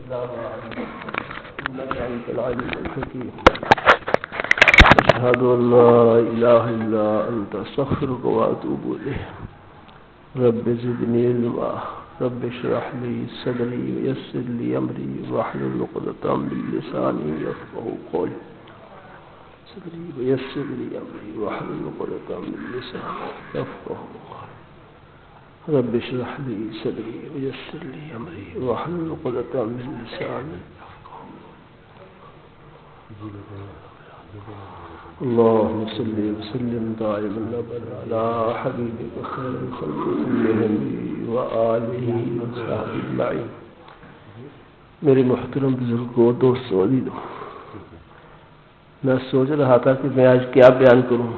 إنك أنت العليم الحكيم. أشهد أن لا إله إلا أنت أستغفرك وأتوب إليك. رب زدني علما. رب اشرح لي صدري ويسر لي أمري واحلل عقدة من لساني يفقهوا قولي. صدري ويسر لي أمري واحلل عقدة من لساني يفقهوا قولي. رب اشرح لي صدري ويسر لي أمري واحلل عقدة من لساني يفقهوا. اللهم صل وسلم دائما أبدا على حبيبك خير الخلق كلهم وآله وصحبه أجمعين. میرے محترم بزرگوں، دوستوں، عزیزوں، میں سوچ رہا تھا کہ میں آج کیا بیان کروں.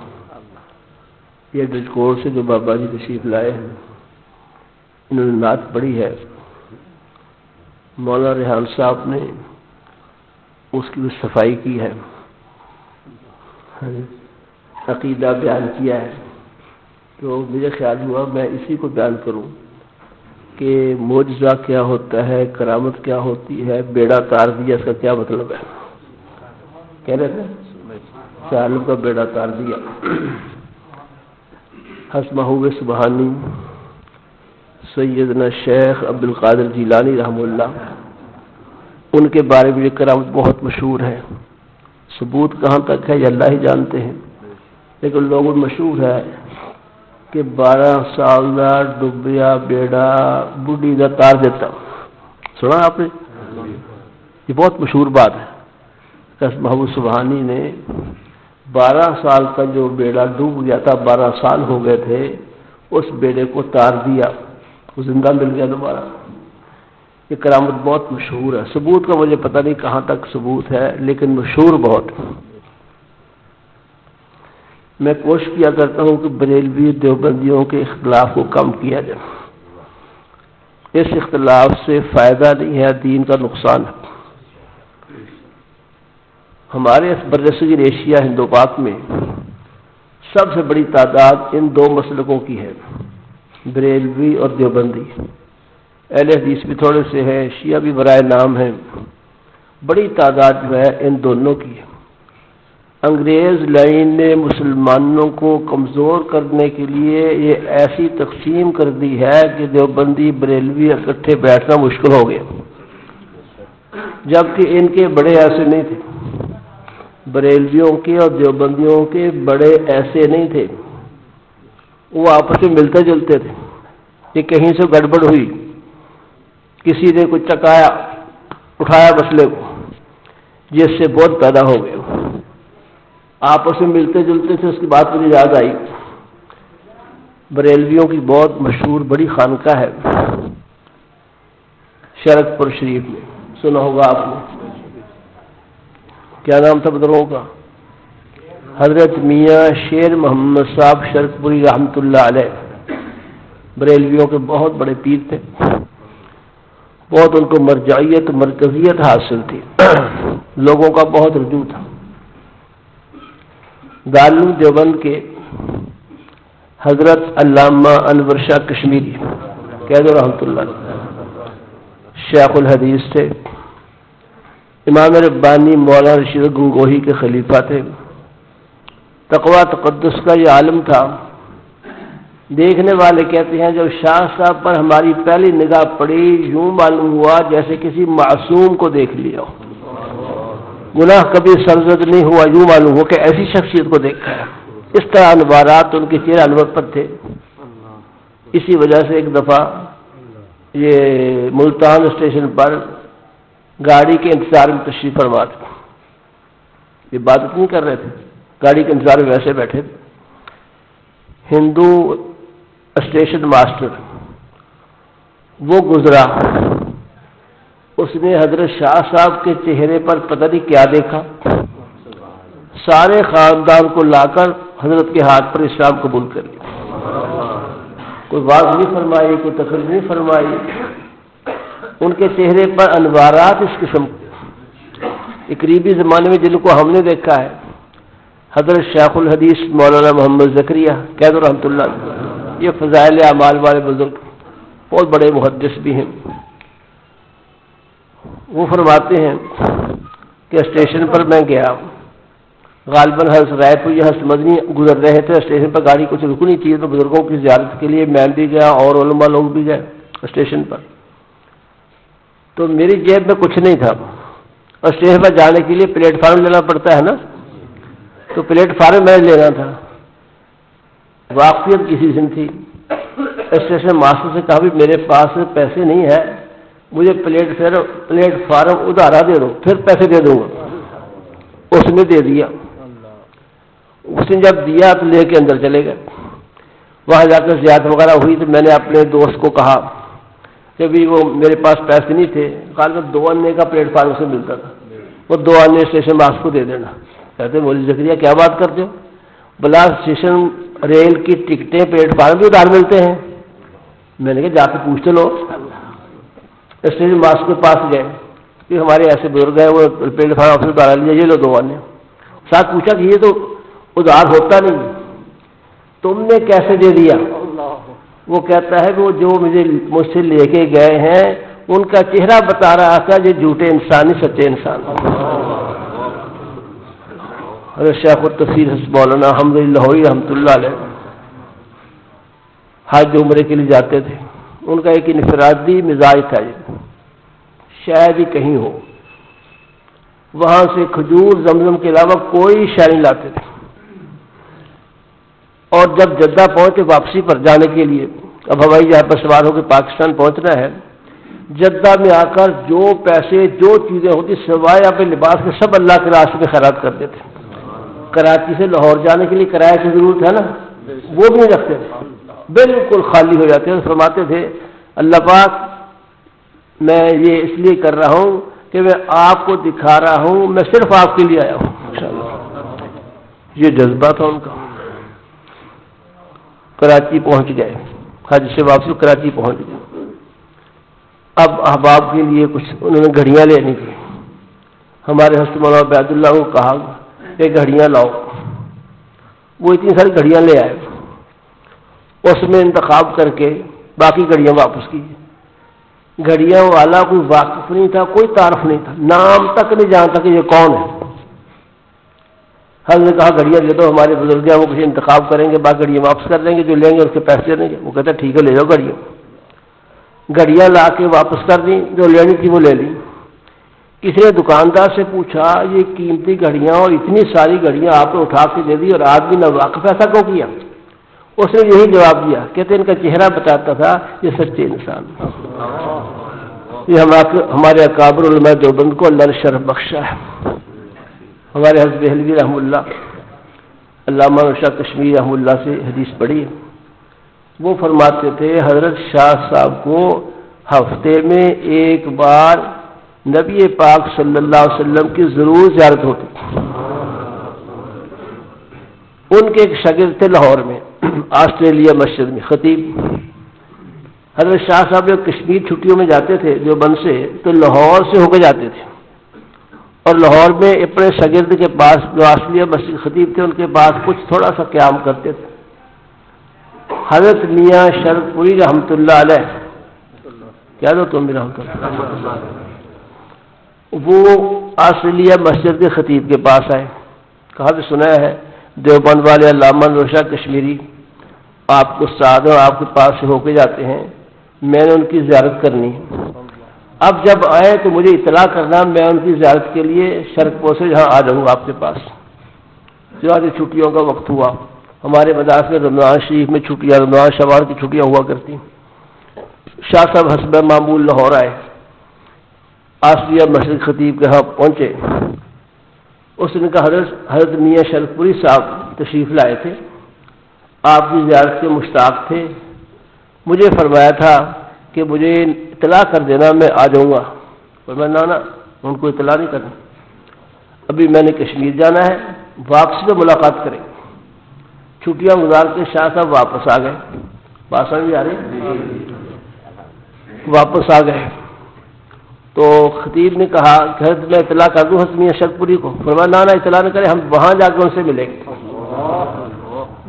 یہ ڈجکور سے جو بابا جی تشریف لائے ہیں، انہوں نے نعت پڑھی ہے. مولانا ریحان صاحب نے اس کی بھی صفائی کی ہے، عقیدہ بیان کیا ہے. تو مجھے خیال ہوا میں اسی کو بیان کروں کہ معجزہ کیا ہوتا ہے، کرامت کیا ہوتی ہے، بیڑا تار دیا، اس کا کیا مطلب ہے. کہہ رہے تھے عالم کا بیڑا تار دیا. حسمہ سبحانی سیدنا شیخ عبدالقادر جیلانی رحمہ اللہ، ان کے بارے میں یہ کرامت بہت مشہور ہے. ثبوت کہاں تک ہے یہ اللہ ہی جانتے ہیں، لیکن لوگوں میں مشہور ہے کہ 12 سال دا ڈبیا بیڑا بڈھی دا تار دیتا. سنا آپ نے؟ یہ بہت مشہور بات ہے. محمود سبحانی نے 12 سال کا جو بیڑا ڈوب گیا تھا، 12 سال ہو گئے تھے، اس بیڑے کو تار دیا، وہ زندہ مل گیا دوبارہ. یہ کرامت بہت مشہور ہے. ثبوت کا مجھے پتہ نہیں کہاں تک ثبوت ہے، لیکن مشہور بہت. میں کوشش کیا کرتا ہوں کہ بریلوی دیوبندیوں کے اختلاف کو کم کیا جائے. اس اختلاف سے فائدہ نہیں ہے، دین کا نقصان ہے. ہمارے اس برصغیر ایشیا ہندو پاک میں سب سے بڑی تعداد ان دو مسلکوں کی ہے، بریلوی اور دیوبندی. اہل حدیث بھی تھوڑے سے ہیں، شیعہ بھی برائے نام ہیں. بڑی تعداد جو ہے ان دونوں کی ہے. انگریز لائن نے مسلمانوں کو کمزور کرنے کے لیے یہ ایسی تقسیم کر دی ہے کہ دیوبندی بریلوی اکٹھے بیٹھنا مشکل ہو گیا، جبکہ ان کے بڑے ایسے نہیں تھے. بریلویوں کے اور دیوبندیوں کے بڑے ایسے نہیں تھے، وہ آپس میں ملتے جلتے تھے. یہ کہیں سے گڑبڑ ہوئی، کسی نے کچھ چکایا، اٹھایا مسئلے کو، جس سے بہت پیدا ہو گئے. آپس میں ملتے جلتے تھے. اس کی بات مجھے یاد آئی، بریلویوں کی بہت مشہور بڑی خانقاہ ہے شرک پور شریف میں، سنا ہوگا آپ نے. کیا نام تھا بدروں کا؟ حضرت میاں شیر محمد صاحب شرک پوری رحمۃ اللہ علیہ. بریلویوں کے بہت بڑے پیر تھے، بہت ان کو مرجعیت مرکزیت حاصل تھی، لوگوں کا بہت رجوع تھا. دارالعلوم دیوبند کے حضرت علامہ انور شاہ کشمیری کہہ دو رحمۃ اللہ شیخ الحدیث تھے. امام ربانی مولانا رشید گنگوہی کے خلیفہ تھے. تقوی تقدس کا یہ عالم تھا. دیکھنے والے کہتے ہیں جب شاہ صاحب پر ہماری پہلی نگاہ پڑی، یوں معلوم ہوا جیسے کسی معصوم کو دیکھ لیا ہو. گناہ کبھی سرزد نہیں ہوا، یوں معلوم ہو کہ ایسی شخصیت کو دیکھا ہے. اس طرح انوارات ان کے چہرہ انور پر تھے. اسی وجہ سے ایک دفعہ یہ ملتان اسٹیشن پر گاڑی کے انتظار میں تشریف فرما تھے. یہ بات نہیں کر رہے تھے، گاڑی کے انتظار میں ویسے بیٹھے تھے. ہندو اسٹیشن ماسٹر وہ گزرا، اس نے حضرت شاہ صاحب کے چہرے پر پتہ نہیں کیا دیکھا، سارے خاندان کو لا کر حضرت کے ہاتھ پر اسلام قبول کر لیا. کوئی واز نہیں فرمائی، کوئی تقریر نہیں فرمائی. ان کے چہرے پر انوارات اس قسم کے قریبی زمانے میں جن کو ہم نے دیکھا ہے، حضرت شیخ الحدیث مولانا محمد زکریا قید رحمۃ اللہ، یہ فضائل اعمال والے بزرگ بہت بڑے محدث بھی ہیں. وہ فرماتے ہیں کہ اسٹیشن پر میں گیا، غالباً حضرت رائے پور یا حضرت مدنی گزر رہے تھے، اسٹیشن پر گاڑی کچھ رکنی تھی تو بزرگوں کی زیارت کے لیے میں بھی گیا اور علماء لوگ بھی گئے اسٹیشن پر، تو میری جیب میں کچھ نہیں تھا، اور اسٹیشن پر جانے کے لیے پلیٹ فارم لینا پڑتا ہے نا، تو پلیٹ فارم میں لینا تھا، واقفیت کسی دن تھی، اسٹیشن ماسٹر سے کہا بھی میرے پاس پیسے نہیں ہے، مجھے پلیٹ فارم ادھارا دے دو پھر پیسے دے دوں گا، اس نے دے دیا، اس نے جب دیا تو لے کے اندر چلے گئے، وہاں جا کر زیارت وغیرہ ہوئی تو میں نے اپنے دوست کو کہا کہ بھی وہ میرے پاس پیسے نہیں تھے، کہا 2 آنے کا پلیٹ فارم سے ملتا تھا، وہ 2 آنے اسٹیشن ماسٹر کو دے دینا، کہتے مولوی زکریا کیا بات کرتے ہو، بلا اسٹیشن ریل کی ٹکٹیں پلیٹ فارم بھی ادھار ملتے ہیں، میں نے کہا جا کے پوچھتے لو، اسٹیشن ماسٹر کے پاس گئے کہ ہمارے ایسے بزرگ ہیں وہ پلیٹ فارم آفس ادھار لیا، یہ لو 2 آنے، ساتھ پوچھا کہ یہ تو ادھار ہوتا نہیں، تم نے کیسے دے دیا؟ وہ کہتا ہے کہ وہ جو مجھ سے لے کے گئے ہیں ان کا چہرہ بتا رہا تھا یہ جھوٹے انسان نہیں سچے انسان۔ حضرت شیخ التفسیر حضرت مولانا حمد لاہوری رحمۃ اللہ علیہ حج عمرے کے لیے جاتے تھے، ان کا ایک انفرادی مزاج تھا، شاید ہی کہیں ہو، وہاں سے کھجور زمزم کے علاوہ کوئی شے نہیں لاتے تھے، اور جب جدہ پہنچے واپسی پر جانے کے لیے، اب ہوائی جہاز پر سوار ہو کے پاکستان پہنچنا ہے، جدہ میں آ کر جو پیسے جو چیزیں ہوتی سوائے اپنے لباس کے سب اللہ کے راستے میں خیرات کر دیتے، کراچی سے لاہور جانے کے لیے کرایہ کی ضرورت ہے نا، وہ بھی نہیں رکھتے تھے، بالکل خالی ہو جاتے ہیں، فرماتے تھے اللہ پاک میں یہ اس لیے کر رہا ہوں کہ میں آپ کو دکھا رہا ہوں میں صرف آپ کے لیے آیا ہوں، یہ جذبہ تھا ان کا۔ کراچی پہنچ گئے، حج سے واپسی کراچی پہنچ گئے، اب احباب کے لیے کچھ انہوں نے گھڑیاں لینی تھی، ہمارے حضرت مولانا عبید اللہ کو کہا کہ گھڑیاں لاؤ، وہ اتنی ساری گھڑیاں لے آئے، اس میں انتخاب کر کے باقی گھڑیاں واپس کی، گھڑیاں والا کوئی واقف نہیں تھا، کوئی تعارف نہیں تھا، نام تک نہیں جانتا کہ یہ کون ہے، حضرت نے کہا گھڑیاں دے دو، ہمارے بزرگ ہیں وہ کسی انتخاب کریں گے، باقی گھڑیاں واپس کر دیں گے، جو لیں گے اس کے پیسے دیں گے، وہ کہتا ٹھیک ہے لے جاؤ گھڑیاں، گھڑیاں لا کے واپس کر دیں، جو لینی تھی وہ لے لی، کسی نے دکاندار سے پوچھا یہ قیمتی گھڑیاں اور اتنی ساری گھڑیاں آپ نے اٹھا کے دے دی اور آدمی نہ واقف ایسا کیوں کیا؟ اس نے یہی جواب دیا، کہتے ان کا چہرہ بتاتا تھا یہ سچے انسان، یہ ہمارے اکابر علماء دیوبند کو اللہ نے شرف بخشا ہے، ہمارے حضرت دہلوی رحمہ اللہ، علامہ شاہ کشمیری رحمہ اللہ سے حدیث پڑھی ہے، وہ فرماتے تھے حضرت شاہ صاحب کو ہفتے میں ایک بار نبی پاک صلی اللہ علیہ وسلم کی ضرور زیارت ہوتی تھی، ان کے ایک شاگرد تھے لاہور میں آسٹریلیا مسجد میں خطیب، حضرت شاہ صاحب جب کشمیر چھٹیوں میں جاتے تھے دیوبند سے تو لاہور سے ہو کے جاتے تھے، اور لاہور میں اپنے شاگرد کے پاس جو آسٹریلیا مسجد خطیب تھے ان کے پاس کچھ تھوڑا سا قیام کرتے تھے، حضرت میاں شرف پوری رحمۃ اللہ علیہ، کیا دو تم بھی رحمۃ اللہ، وہ آسٹریلیا مسجد کے خطیب کے پاس آئے، کہا بھی سنا ہے دیوبند والے علامہ شاہ کشمیری آپ کو استاد اور آپ کے پاس سے ہو کے جاتے ہیں، میں نے ان کی زیارت کرنی ہے، اب جب آئے تو مجھے اطلاع کرنا، میں ان کی زیارت کے لیے شرکپور سے جہاں آ جاؤں گا آپ کے پاس، جو چھٹیوں کا وقت ہوا، ہمارے مدارس میں رمضان شریف میں چھٹیاں، رمضان شوال کی چھٹیاں ہوا کرتی، شاہ صاحب حسب معمول لاہور آئے، آسٹریلیا مسجد خطیب کے ہاں پہنچے، اس نے کہا حضرت میاں شرف پوری صاحب تشریف لائے تھے، آپ کی زیارت کے مشتاق تھے، مجھے فرمایا تھا کہ مجھے اطلاع کر دینا میں آ جاؤں گا، اور میں نانا ان کو اطلاع نہیں کرنا، ابھی میں نے کشمیر جانا ہے، واپسی میں ملاقات کریں، چھٹیاں گزار کے شاہ صاحب واپس آ گئے، بات سمجھ آ رہی، واپس آ گئے تو خطیب نے کہا کہ حضرت میں اطلاع کر دوں حضرت میاں شرف پوری کو، فرمایا نانا اطلاع نہ کریں، ہم وہاں جا کے ان سے ملیں گے،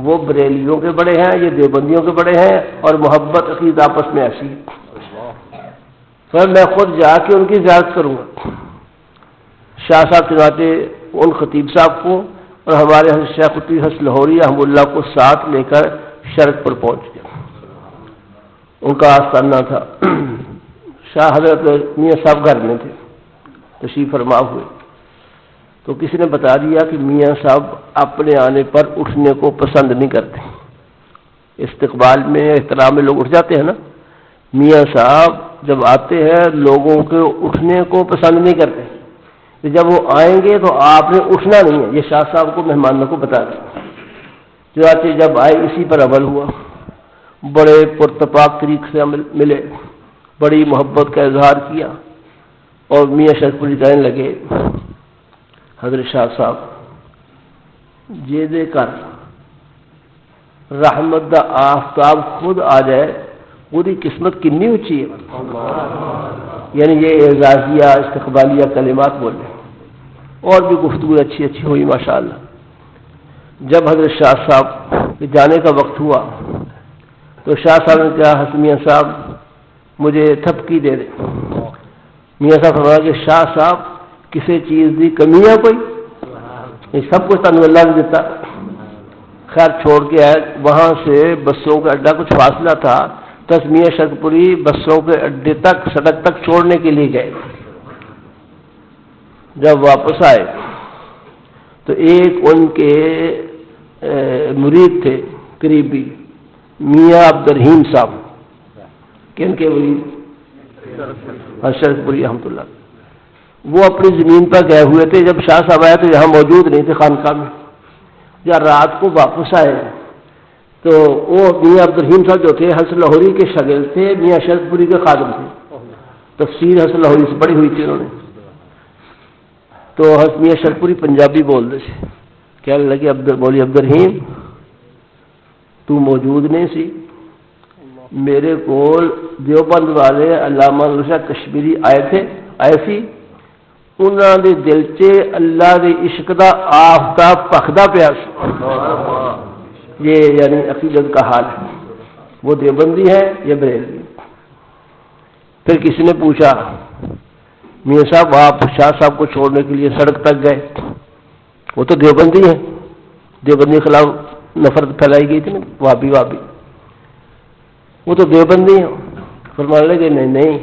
وہ بریلیوں کے بڑے ہیں یہ دیوبندیوں کے بڑے ہیں اور محبت عقید آپس میں ایسی ہے، میں خود جا کے ان کی زیارت کروں گا، شاہ صاحب چنانچہ ان خطیب صاحب کو اور ہمارے حضرت شیخ الطیب حسن لاہوری رحمہ اللہ کو ساتھ لے کر شرق پر پہنچ گیا. ان کا آستانہ تھا. شاہ حضرت میاں صاحب گھر میں تھے، تشریف فرما ہوئے، تو کسی نے بتا دیا کہ میاں صاحب اپنے آنے پر اٹھنے کو پسند نہیں کرتے. استقبال میں احترام میں لوگ اٹھ جاتے ہیں نا، میاں صاحب جب آتے ہیں لوگوں کے اٹھنے کو پسند نہیں کرتے. جب وہ آئیں گے تو آپ نے اٹھنا نہیں ہے، یہ شاہ صاحب کو مہمانوں کو بتا دیا. چنانچہ جب آئے اسی پر عمل ہوا، بڑے پرتپاک طریقے سے ملے، بڑی محبت کا اظہار کیا، اور میاں شیخ پوری کہنے لگے حضرت شاہ صاحب جے دے کر رحمت دا آفتاب خود آ جائے پوری قسمت کنی اونچی ہے. یعنی یہ اعزازیہ استقبالیہ کلمات بولے، اور بھی گفتگو اچھی اچھی ہوئی ماشاءاللہ. جب حضرت شاہ صاحب کے جانے کا وقت ہوا تو شاہ صاحب نے کہا حسن میاں صاحب مجھے تھپکی دے دے. میاں صاحب فرمایا کہ شاہ صاحب کسی چیز کی کمی ہے کوئی؟ یہ سب کچھ تنو اللہ نے دیتا. خیر چھوڑ کے آئے. وہاں سے بسوں کا اڈا کچھ فاصلہ تھا، تسمیہ شرق پوری بسوں کے اڈے تک سڑک تک چھوڑنے کے لیے گئے. جب واپس آئے تو ایک ان کے مرید تھے قریبی میاں عبد الرحیم صاحب، کن کے مرید شرق پوری رحمۃ اللہ، وہ اپنی زمین پر گئے ہوئے تھے. جب شاہ صاحب آئے تو یہاں موجود نہیں تھے خانقاہ میں. جب رات کو واپس آئے تو وہ میاں عبد الرحیم صاحب جو تھے حسن لاہوری کے شاگرد تھے، میاں شرق پوری کے خادم تھے. تفسیر حسن لاہوری سے پڑھی ہوئی تھی انہوں نے. تو میاں شرق پوری پنجابی بول رہے تھے. کہنے لگے بولی عبد الرحیم تو موجود نہیں سی، میرے کول دیوبند والے علامہ شاہ کشمیری آئے سی. انہوں نے دل چ اللہ کے عشق دا آفتاب پکھدا پیا سی. یہ یعنی عقیدت کا حال ہے. وہ دیوبندی ہے یا بریلوی. پھر کسی نے پوچھا میاں صاحب آپ شاہ صاحب کو چھوڑنے کے لیے سڑک تک گئے، وہ تو دیوبندی ہے. دیوبندی کے خلاف نفرت پھیلائی گئی تھی نا، وابی وہ تو دیوبندی ہے. فرمانے لگے نہیں،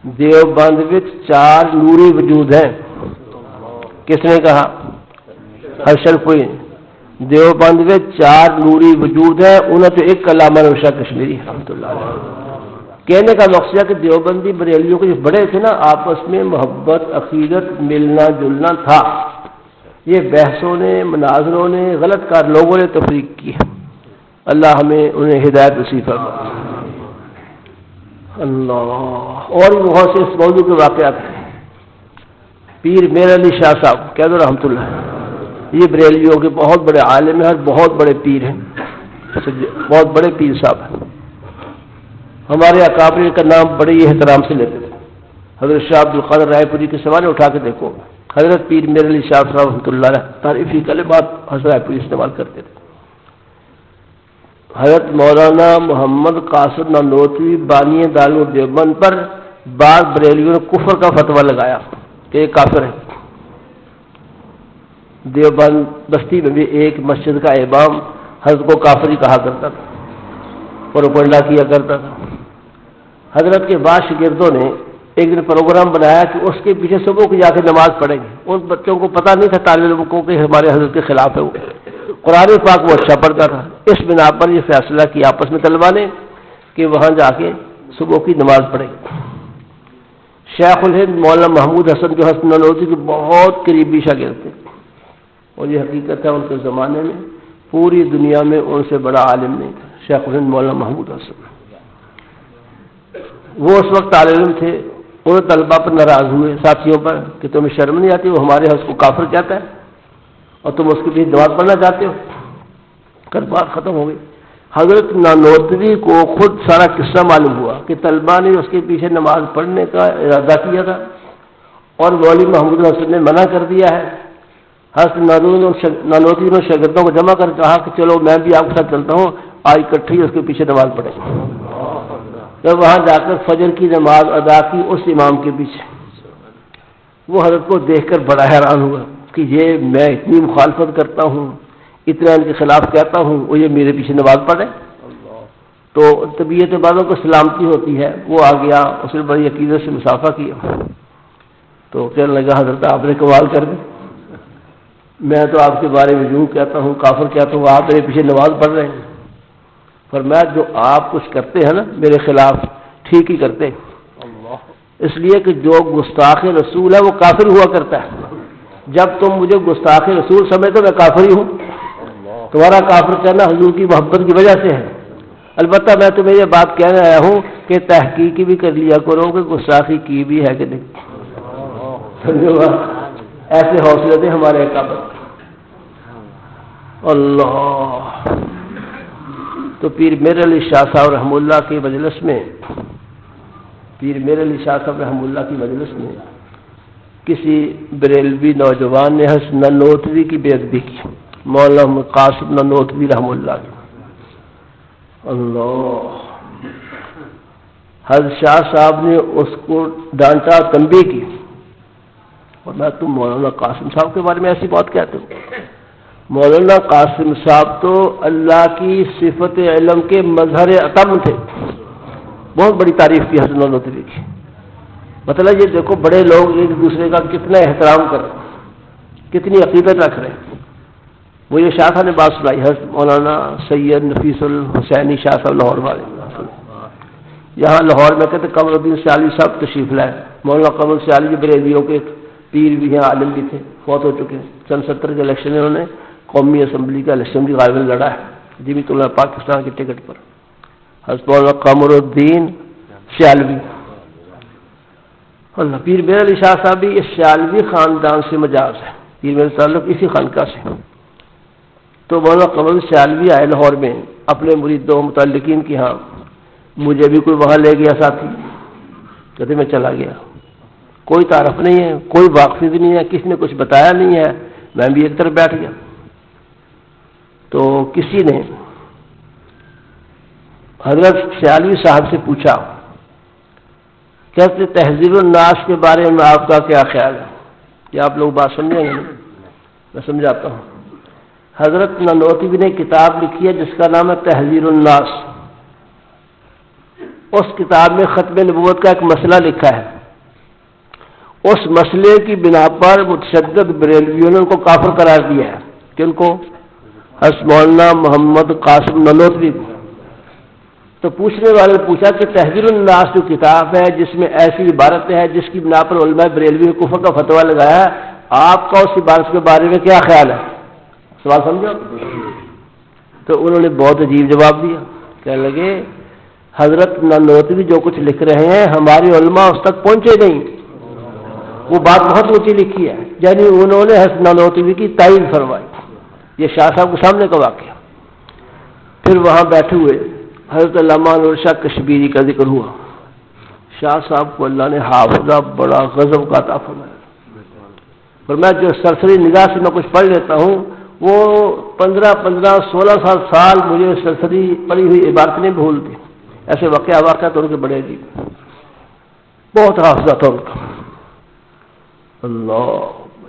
دیوبند وچ 4 نوری وجود ہیں. کس نے کہا؟ شرق پوری. دیوبند میں 4 نوری وجود ہیں، انہوں سے ایک علامہ شاہ کشمیری رحمۃ اللہ علیہ. کہنے کا مقصد ہے کہ دیوبندی بریلیوں کے جو بڑے تھے نا، آپس میں محبت عقیدت ملنا جلنا تھا. یہ بحثوں نے مناظروں نے غلط کار لوگوں نے تفریق کی ہے. اللہ ہمیں انہیں ہدایت نصیب فرمائے. اللہ اور بھی بہت سے اس موضوع کے واقعات ہیں. پیر میر علی شاہ صاحب کہہ دو رحمۃ اللہ، یہ بریلیوں کے بہت بڑے عالم ہیں اور بہت بڑے پیر ہیں، بہت بڑے پیر صاحب ہیں. ہمارے اکابر کا نام بڑے ہی احترام سے لیتے تھے. حضرت شاہ عبد القادر رائے پوری کے سوال اٹھا کے دیکھو، حضرت پیر میر علی شاہ صاحب رحمۃ اللہ علیہ تعریفی کلمات حضرت رائے پوری استعمال کرتے تھے. حضرت مولانا محمد قاصد نانوتوی بانی دارالعلوم دیوبند پر بعض بریلیوں نے کفر کا فتویٰ لگایا کہ یہ کافر ہے. دیوبند بستی میں بھی ایک مسجد کا امام حضرت کو کافری کہا کرتا تھا، پروپگنڈا کیا کرتا تھا. حضرت کے بعض شاگردوں نے ایک دن پروگرام بنایا کہ اس کے پیچھے صبح کو جا کے نماز پڑھیں گے. ان بچوں کو پتہ نہیں تھا طالب علموں کو کہ ہمارے حضرت کے خلاف ہے. وہ قرآن پاک وہ اچھا پڑھتا تھا. اس بنا پر یہ فیصلہ کیا آپس میں طلبا نے کہ وہاں جا کے صبح کی نماز پڑھیں گے. شیخ الہند مولانا محمود حسن جو حسن نانوتوی کے بہت قریبی شاگرد تھے، اور یہ حقیقت ہے ان کے زمانے میں پوری دنیا میں ان سے بڑا عالم نہیں تھا. شیخ الہند مولانا محمود حسن وہ اس وقت طالب علم تھے. انہوں طلبا پر ناراض ہوئے، ساتھیوں پر، کہ تمہیں شرم نہیں آتی، وہ ہمارے حضرت کو کافر کہتا ہے اور تم اس کے پیچھے نماز پڑھنا چاہتے ہو. کر بات ختم ہو گئی. حضرت نانوتوی کو خود سارا قصہ معلوم ہوا کہ طلبا نے اس کے پیچھے نماز پڑھنے کا ارادہ کیا تھا اور مولوی محمود حسن نے منع کر دیا ہے. حضرت نانوتوی نے شاگردوں کو جمع کر کہا کہ چلو میں بھی آپ کے ساتھ چلتا ہوں، آج اکٹھی اس کے پیچھے نماز پڑھیں. جب وہاں جا کر فجر کی نماز ادا کی اس امام کے پیچھے، وہ حضرت کو دیکھ کر بڑا حیران ہوا کہ یہ میں اتنی مخالفت کرتا ہوں، اتنا ان کے خلاف کہتا ہوں، وہ یہ میرے پیچھے نماز پڑھے۔ تو طبیعت بعضوں کو سلامتی ہوتی ہے، وہ آ گیا، اس نے بڑی عقیدت سے مسافہ کیا، تو کہنے لگا حضرت آپ نے کمال کر دی، میں تو آپ کے بارے میں یوں کہتا ہوں، کافر کہتا ہوں، آپ میرے پیچھے نماز پڑھ رہے ہیں۔ فرمایا جو آپ کچھ کرتے ہیں نا میرے خلاف ٹھیک ہی کرتے ہیں، اس لیے کہ جو گستاخ رسول ہے وہ کافر ہوا کرتا ہے۔ جب تم مجھے گستاخ رسول سمجھتے میں کافر ہی ہوں، تمہارا کافر کہنا حضور کی محبت کی وجہ سے ہے۔ البتہ میں تمہیں یہ بات کہنے آیا ہوں کہ تحقیق بھی کر لیا کرو کہ گستاخی کی بھی ہے کہ نہیں۔ سمجھو گا، ایسے حوصلے تھے ہمارے کعبہ۔ اللہ، تو پیر میر علی شاہ صاحب رحمہ اللہ کی مجلس میں، پیر میر علی شاہ صاحب رحمہ اللہ کی مجلس میں کسی بریلوی نوجوان نے حسن ننوتوی کی بے ادبی کی، مولانا محمد قاسم ننوتوی رحمہ اللہ کی۔ اللہ، حضرت شاہ صاحب نے اس کو ڈانٹا، تنبیہ کی، اور میں تم مولانا قاسم صاحب کے بارے میں ایسی بات کہتے ہو؟ مولانا قاسم صاحب تو اللہ کی صفت علم کے مظہر اتم تھے، بہت بڑی تعریف کی حسن ننوتوی کی۔ مطلب یہ دیکھو بڑے لوگ ایک دوسرے کا کتنا احترام کر رہے ہیں، کتنی عقیدت رکھ رہے ہیں۔ وہ یہ شاہ صاحب نے بات سنائی، حضرت مولانا سید نفیس الحسینی شاہ صاحب لاہور والے، یہاں لاہور میں کہتے قمر الدین سیالی صاحب تشریف لائے۔ مولانا قمر سیالی بریلویوں کے پیر بھی ہیں، عالم بھی تھے، فوت ہو چکے ہیں۔ سن 70 کے الیکشن میں انہوں نے قومی اسمبلی کا الیکشن بھی غالباً لڑا ہے، جمعیت علماء پاکستان کی ٹکٹ پر۔ حضرت مولانا قمر الدین سیالوی، اللہ، پیر میر علی شاہ صاحب بھی اس سیالوی خاندان سے مجاز ہے، پیر میر تعلق اسی خانقاہ سے۔ تو مولانا قمر سیالوی آئے لاہور میں اپنے مریدوں متعلقین کی، ہاں مجھے بھی کوئی وہاں لے گیا ساتھی، کہتے میں چلا گیا، کوئی تعارف نہیں ہے، کوئی واقفی نہیں ہے، کسی نے کچھ بتایا نہیں ہے، میں بھی ایک طرف بیٹھ گیا۔ تو کسی نے حضرت سیالوی صاحب سے پوچھا، کہتے تہذیب الناس کے بارے میں آپ کا کیا خیال ہے؟ کیا آپ لوگ بات سمجھیں گے؟ میں سمجھاتا ہوں۔ حضرت ننوتوی نے کتاب لکھی ہے جس کا نام ہے تہذیب الناس۔ اس کتاب میں ختم نبوت کا ایک مسئلہ لکھا ہے، اس مسئلے کی بنا پر متشدد بریلویوں نے ان کو کافر قرار دیا ہے۔ کن کو؟ حضرت مولانا محمد قاسم ننوتوی کو۔ تو پوچھنے والے نے پوچھا کہ تہذیب الناس جو کتاب ہے جس میں ایسی عبارتیں ہیں جس کی بنا پر علماء بریلوی نے کفر کا فتویٰ لگایا ہے، آپ کا اس عبارت کے بارے میں کیا خیال ہے؟ سوال سمجھو۔ تو انہوں نے بہت عجیب جواب دیا، کہنے لگے حضرت ننوتوی جو کچھ لکھ رہے ہیں ہمارے علماء اس تک پہنچے نہیں، وہ بات بہت اونچی لکھی ہے، یعنی انہوں نے حضرت ننوتوی کی تائید فرمائی۔ یہ شاہ صاحب کے سامنے کا واقعہ۔ پھر وہاں بیٹھے ہوئے حضرت علامہ انور شاہ کشمیری کا ذکر ہوا۔ شاہ صاحب کو اللہ نے حافظہ بڑا غضب کا عطا فرمایا، اور میں جو سرسری نگاہ سے میں کچھ پڑھ لیتا ہوں وہ 15 16 سال مجھے سرسری پڑھی ہوئی عبارت نہیں بھولتی۔ ایسے واقعہ تو ان کے بڑے عجیب، بہت حافظہ تھا ان کا۔ اللہ،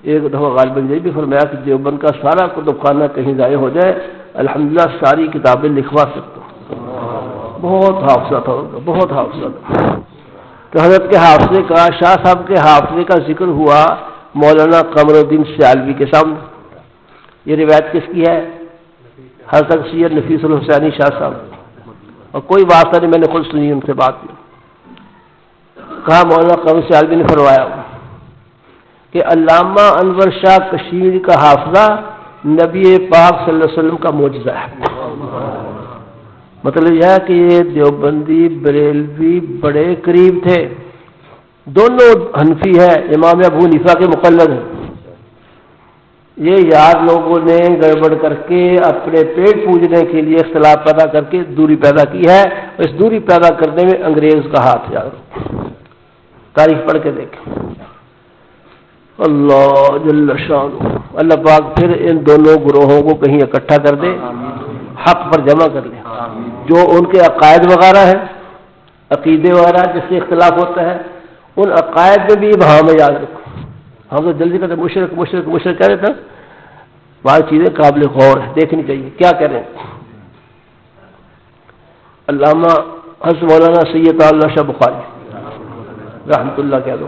ایک دفعہ غالباً یہ بھی فرمایا کہ دیوبند کا سارا کتب خانہ کہیں ضائع ہو جائے الحمدللہ ساری کتابیں لکھوا سکتا ہوں۔ بہت حافظہ تھا ان کا، بہت حافظہ تھا۔ تو حضرت کے حافظے کا، شاہ صاحب کے حافظے کا ذکر ہوا مولانا قمر الدین سیالوی کے سامنے۔ یہ روایت کس کی ہے؟ حضرت سید نفیس الحسینی شاہ صاحب، اور کوئی واسطہ نہیں، میں نے خود سنی ان سے بات کی۔ کہا مولانا قمر سیالوی نے فرمایا کہ علامہ انور شاہ کشمیری کا حافظہ نبی پاک صلی اللہ علیہ وسلم کا معجزہ ہے۔ مطلب یہ ہے کہ یہ دیوبندی بریلوی بڑے قریب تھے، دونوں حنفی ہے، امام ابو حنیفہ کے مقلد ہیں۔ یہ یار لوگوں نے گڑبڑ کر کے اپنے پیٹ پوجنے کے لیے اختلاف پیدا کر کے دوری پیدا کی ہے، اور اس دوری پیدا کرنے میں انگریز کا ہاتھ یاد رکھو، تاریخ پڑھ کے دیکھیں۔ اللہ جل شان، اللہ پاک پھر ان دونوں گروہوں کو کہیں اکٹھا کر دے، حق پر جمع کر لے۔ جو ان کے عقائد وغیرہ ہیں، عقیدے وغیرہ جس سے اختلاف ہوتا ہے، ان عقائد میں بھی ابہام یاد رکھو، ہم تو جلدی کرتے مشرک مشرک مشرک کہہ رہے تھے. بعض چیزیں قابل غور ہے، دیکھنی چاہیے کیا کہہ رہے ہیں. علامہ حضرت مولانا سید اللہ شاہ بخاری رحمۃ اللہ کہہ دو،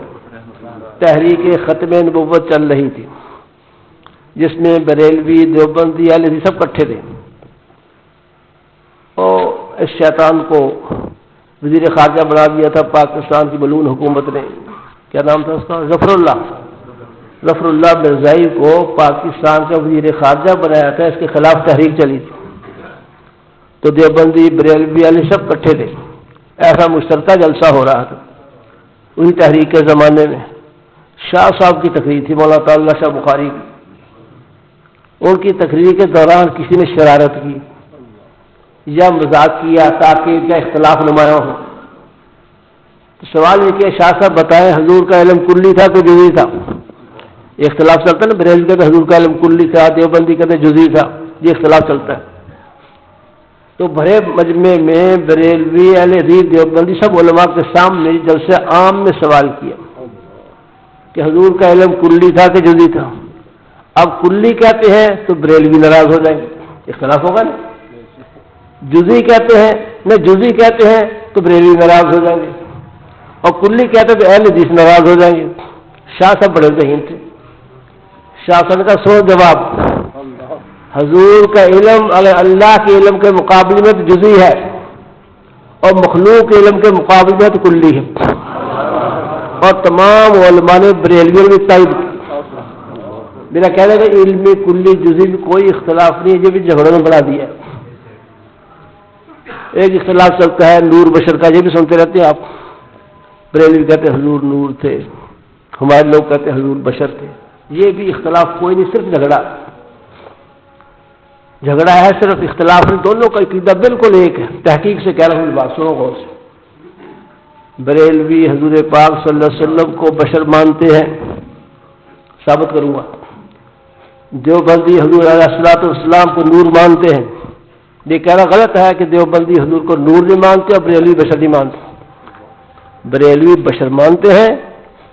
تحریک ختم نبوت چل رہی تھی جس میں بریلوی دیوبندی اہل حدیث سب کٹھے تھے، اور اس شیطان کو وزیر خارجہ بنا دیا تھا پاکستان کی ملعون حکومت نے. کیا نام تھا اس کا؟ ظفر اللہ مرزائی کو پاکستان کا وزیر خارجہ بنایا تھا. اس کے خلاف تحریک چلی تھی تو دیوبندی بریلوی علی سب کٹھے تھے. ایسا مشترکہ جلسہ ہو رہا تھا انہی تحریک کے زمانے میں. شاہ صاحب کی تقریر تھی مولانا تعالی شاہ بخاری کی. ان کی تقریر کے دوران کسی نے شرارت کی یا مذاق کیا تاکہ ان کا اختلاف نمایاں ہو. تو سوال یہ کہ شاہ صاحب بتائیں حضور کا علم کلی تھا کہ جزوی تھا؟ یہ اختلاف چلتا ہے نا، بریلوی کہتے حضور کا علم کلی تھا، دیوبندی کہتے جزوی تھا، یہ اختلاف چلتا ہے. تو بڑے مجمع میں بریلوی اہل حدیث دیوبندی سب علماء کے سامنے جلسے عام میں سوال کیا کہ حضور کا علم کلی تھا کہ جزوی تھا. اب کلی کہتے ہیں تو بریلوی ناراض ہو جائیں گے، اختلاف ہوگا نا. جزوی کہتے ہیں نہ جزوی کہتے ہیں تو بریلوی ناراض ہو جائیں گے، اور کلی کہتے ہیں تو اہل حدیث ناراض ہو جائیں گے. شاہ صاحب بڑے ذہین تھے. شاہ صاحب کا سو جواب، حضور کا علم اللہ کے علم کے مقابلے میں تو جزوی ہے اور مخلوق کے علم کے مقابلے میں تو کلی ہے. اور تمام علماء نے بریلویوں میں تائید کی. میرا کہنا ہے کہ علم کلی جزوی میں کوئی اختلاف نہیں ہے، یہ بھی جھگڑوں میں بڑھا دیا ہے. ایک اختلاف چلتا ہے نور بشر کا، یہ بھی سنتے رہتے ہیں آپ. بریلوی کہتے ہیں حضور نور تھے، ہمارے لوگ کہتے ہیں حضور بشر تھے. یہ بھی اختلاف کوئی نہیں، صرف جھگڑا ہے، صرف اختلاف نہیں. دونوں کا عقیدہ بالکل ایک ہے. تحقیق سے کہہ رہا ہوں بات سنو غور سے. بریلوی حضور پاک صلی اللہ علیہ وسلم کو بشر مانتے ہیں، ثابت کروں گا. دیوبندی حضور علیہ السلام کو نور مانتے ہیں. یہ کہنا غلط ہے کہ دیوبندی حضور کو نور نہیں مانتے اور بریلوی بشر نہیں مانتے. بریلوی بشر مانتے ہیں،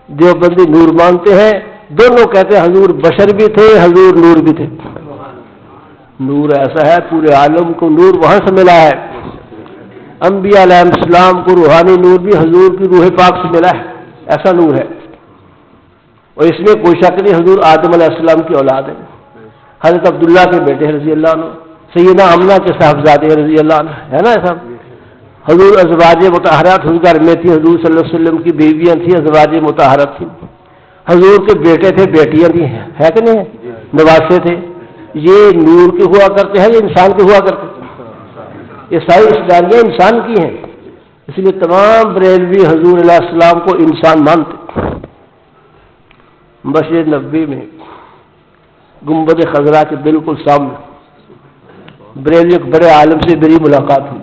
دیوبندی نور مانتے ہیں. دونوں کہتے ہیں حضور بشر بھی تھے، حضور نور بھی تھے. نور ایسا ہے پورے عالم کو نور وہاں سے ملا ہے. انبیاء علیہ السلام کو روحانی نور بھی حضور کی روح پاک سے ملا ہے. ایسا نور ہے، اور اس میں کوئی شک نہیں حضور آدم علیہ السلام کی اولاد ہے. حضرت عبداللہ کے بیٹے رضی اللہ عنہ، سیدہ آمنہ کے صاحبزادے رضی اللہ عنہ، ہے نا ایسا. حضور ازواج مطہرات حضور گھر میں تھی، حضور صلی اللہ علیہ وسلم کی بیویاں تھیں، ازواج مطہرات تھیں. حضور کے بیٹے تھے، بیٹیاں بھی ہیں، ہے کہ نہیں ہے، نواسے تھے. یہ نور کے ہوا کرتے ہیں، یہ انسان کے ہوا کرتے ہیں. یہ ساری اسلامیاں انسان کی ہیں. اس لیے تمام بریلوی حضور علیہ السلام کو انسان مانتے. مسجد نبوی میں گنبد خضرا کے بالکل سامنے بریلوی ایک بڑے عالم سے میری ملاقات ہوئی.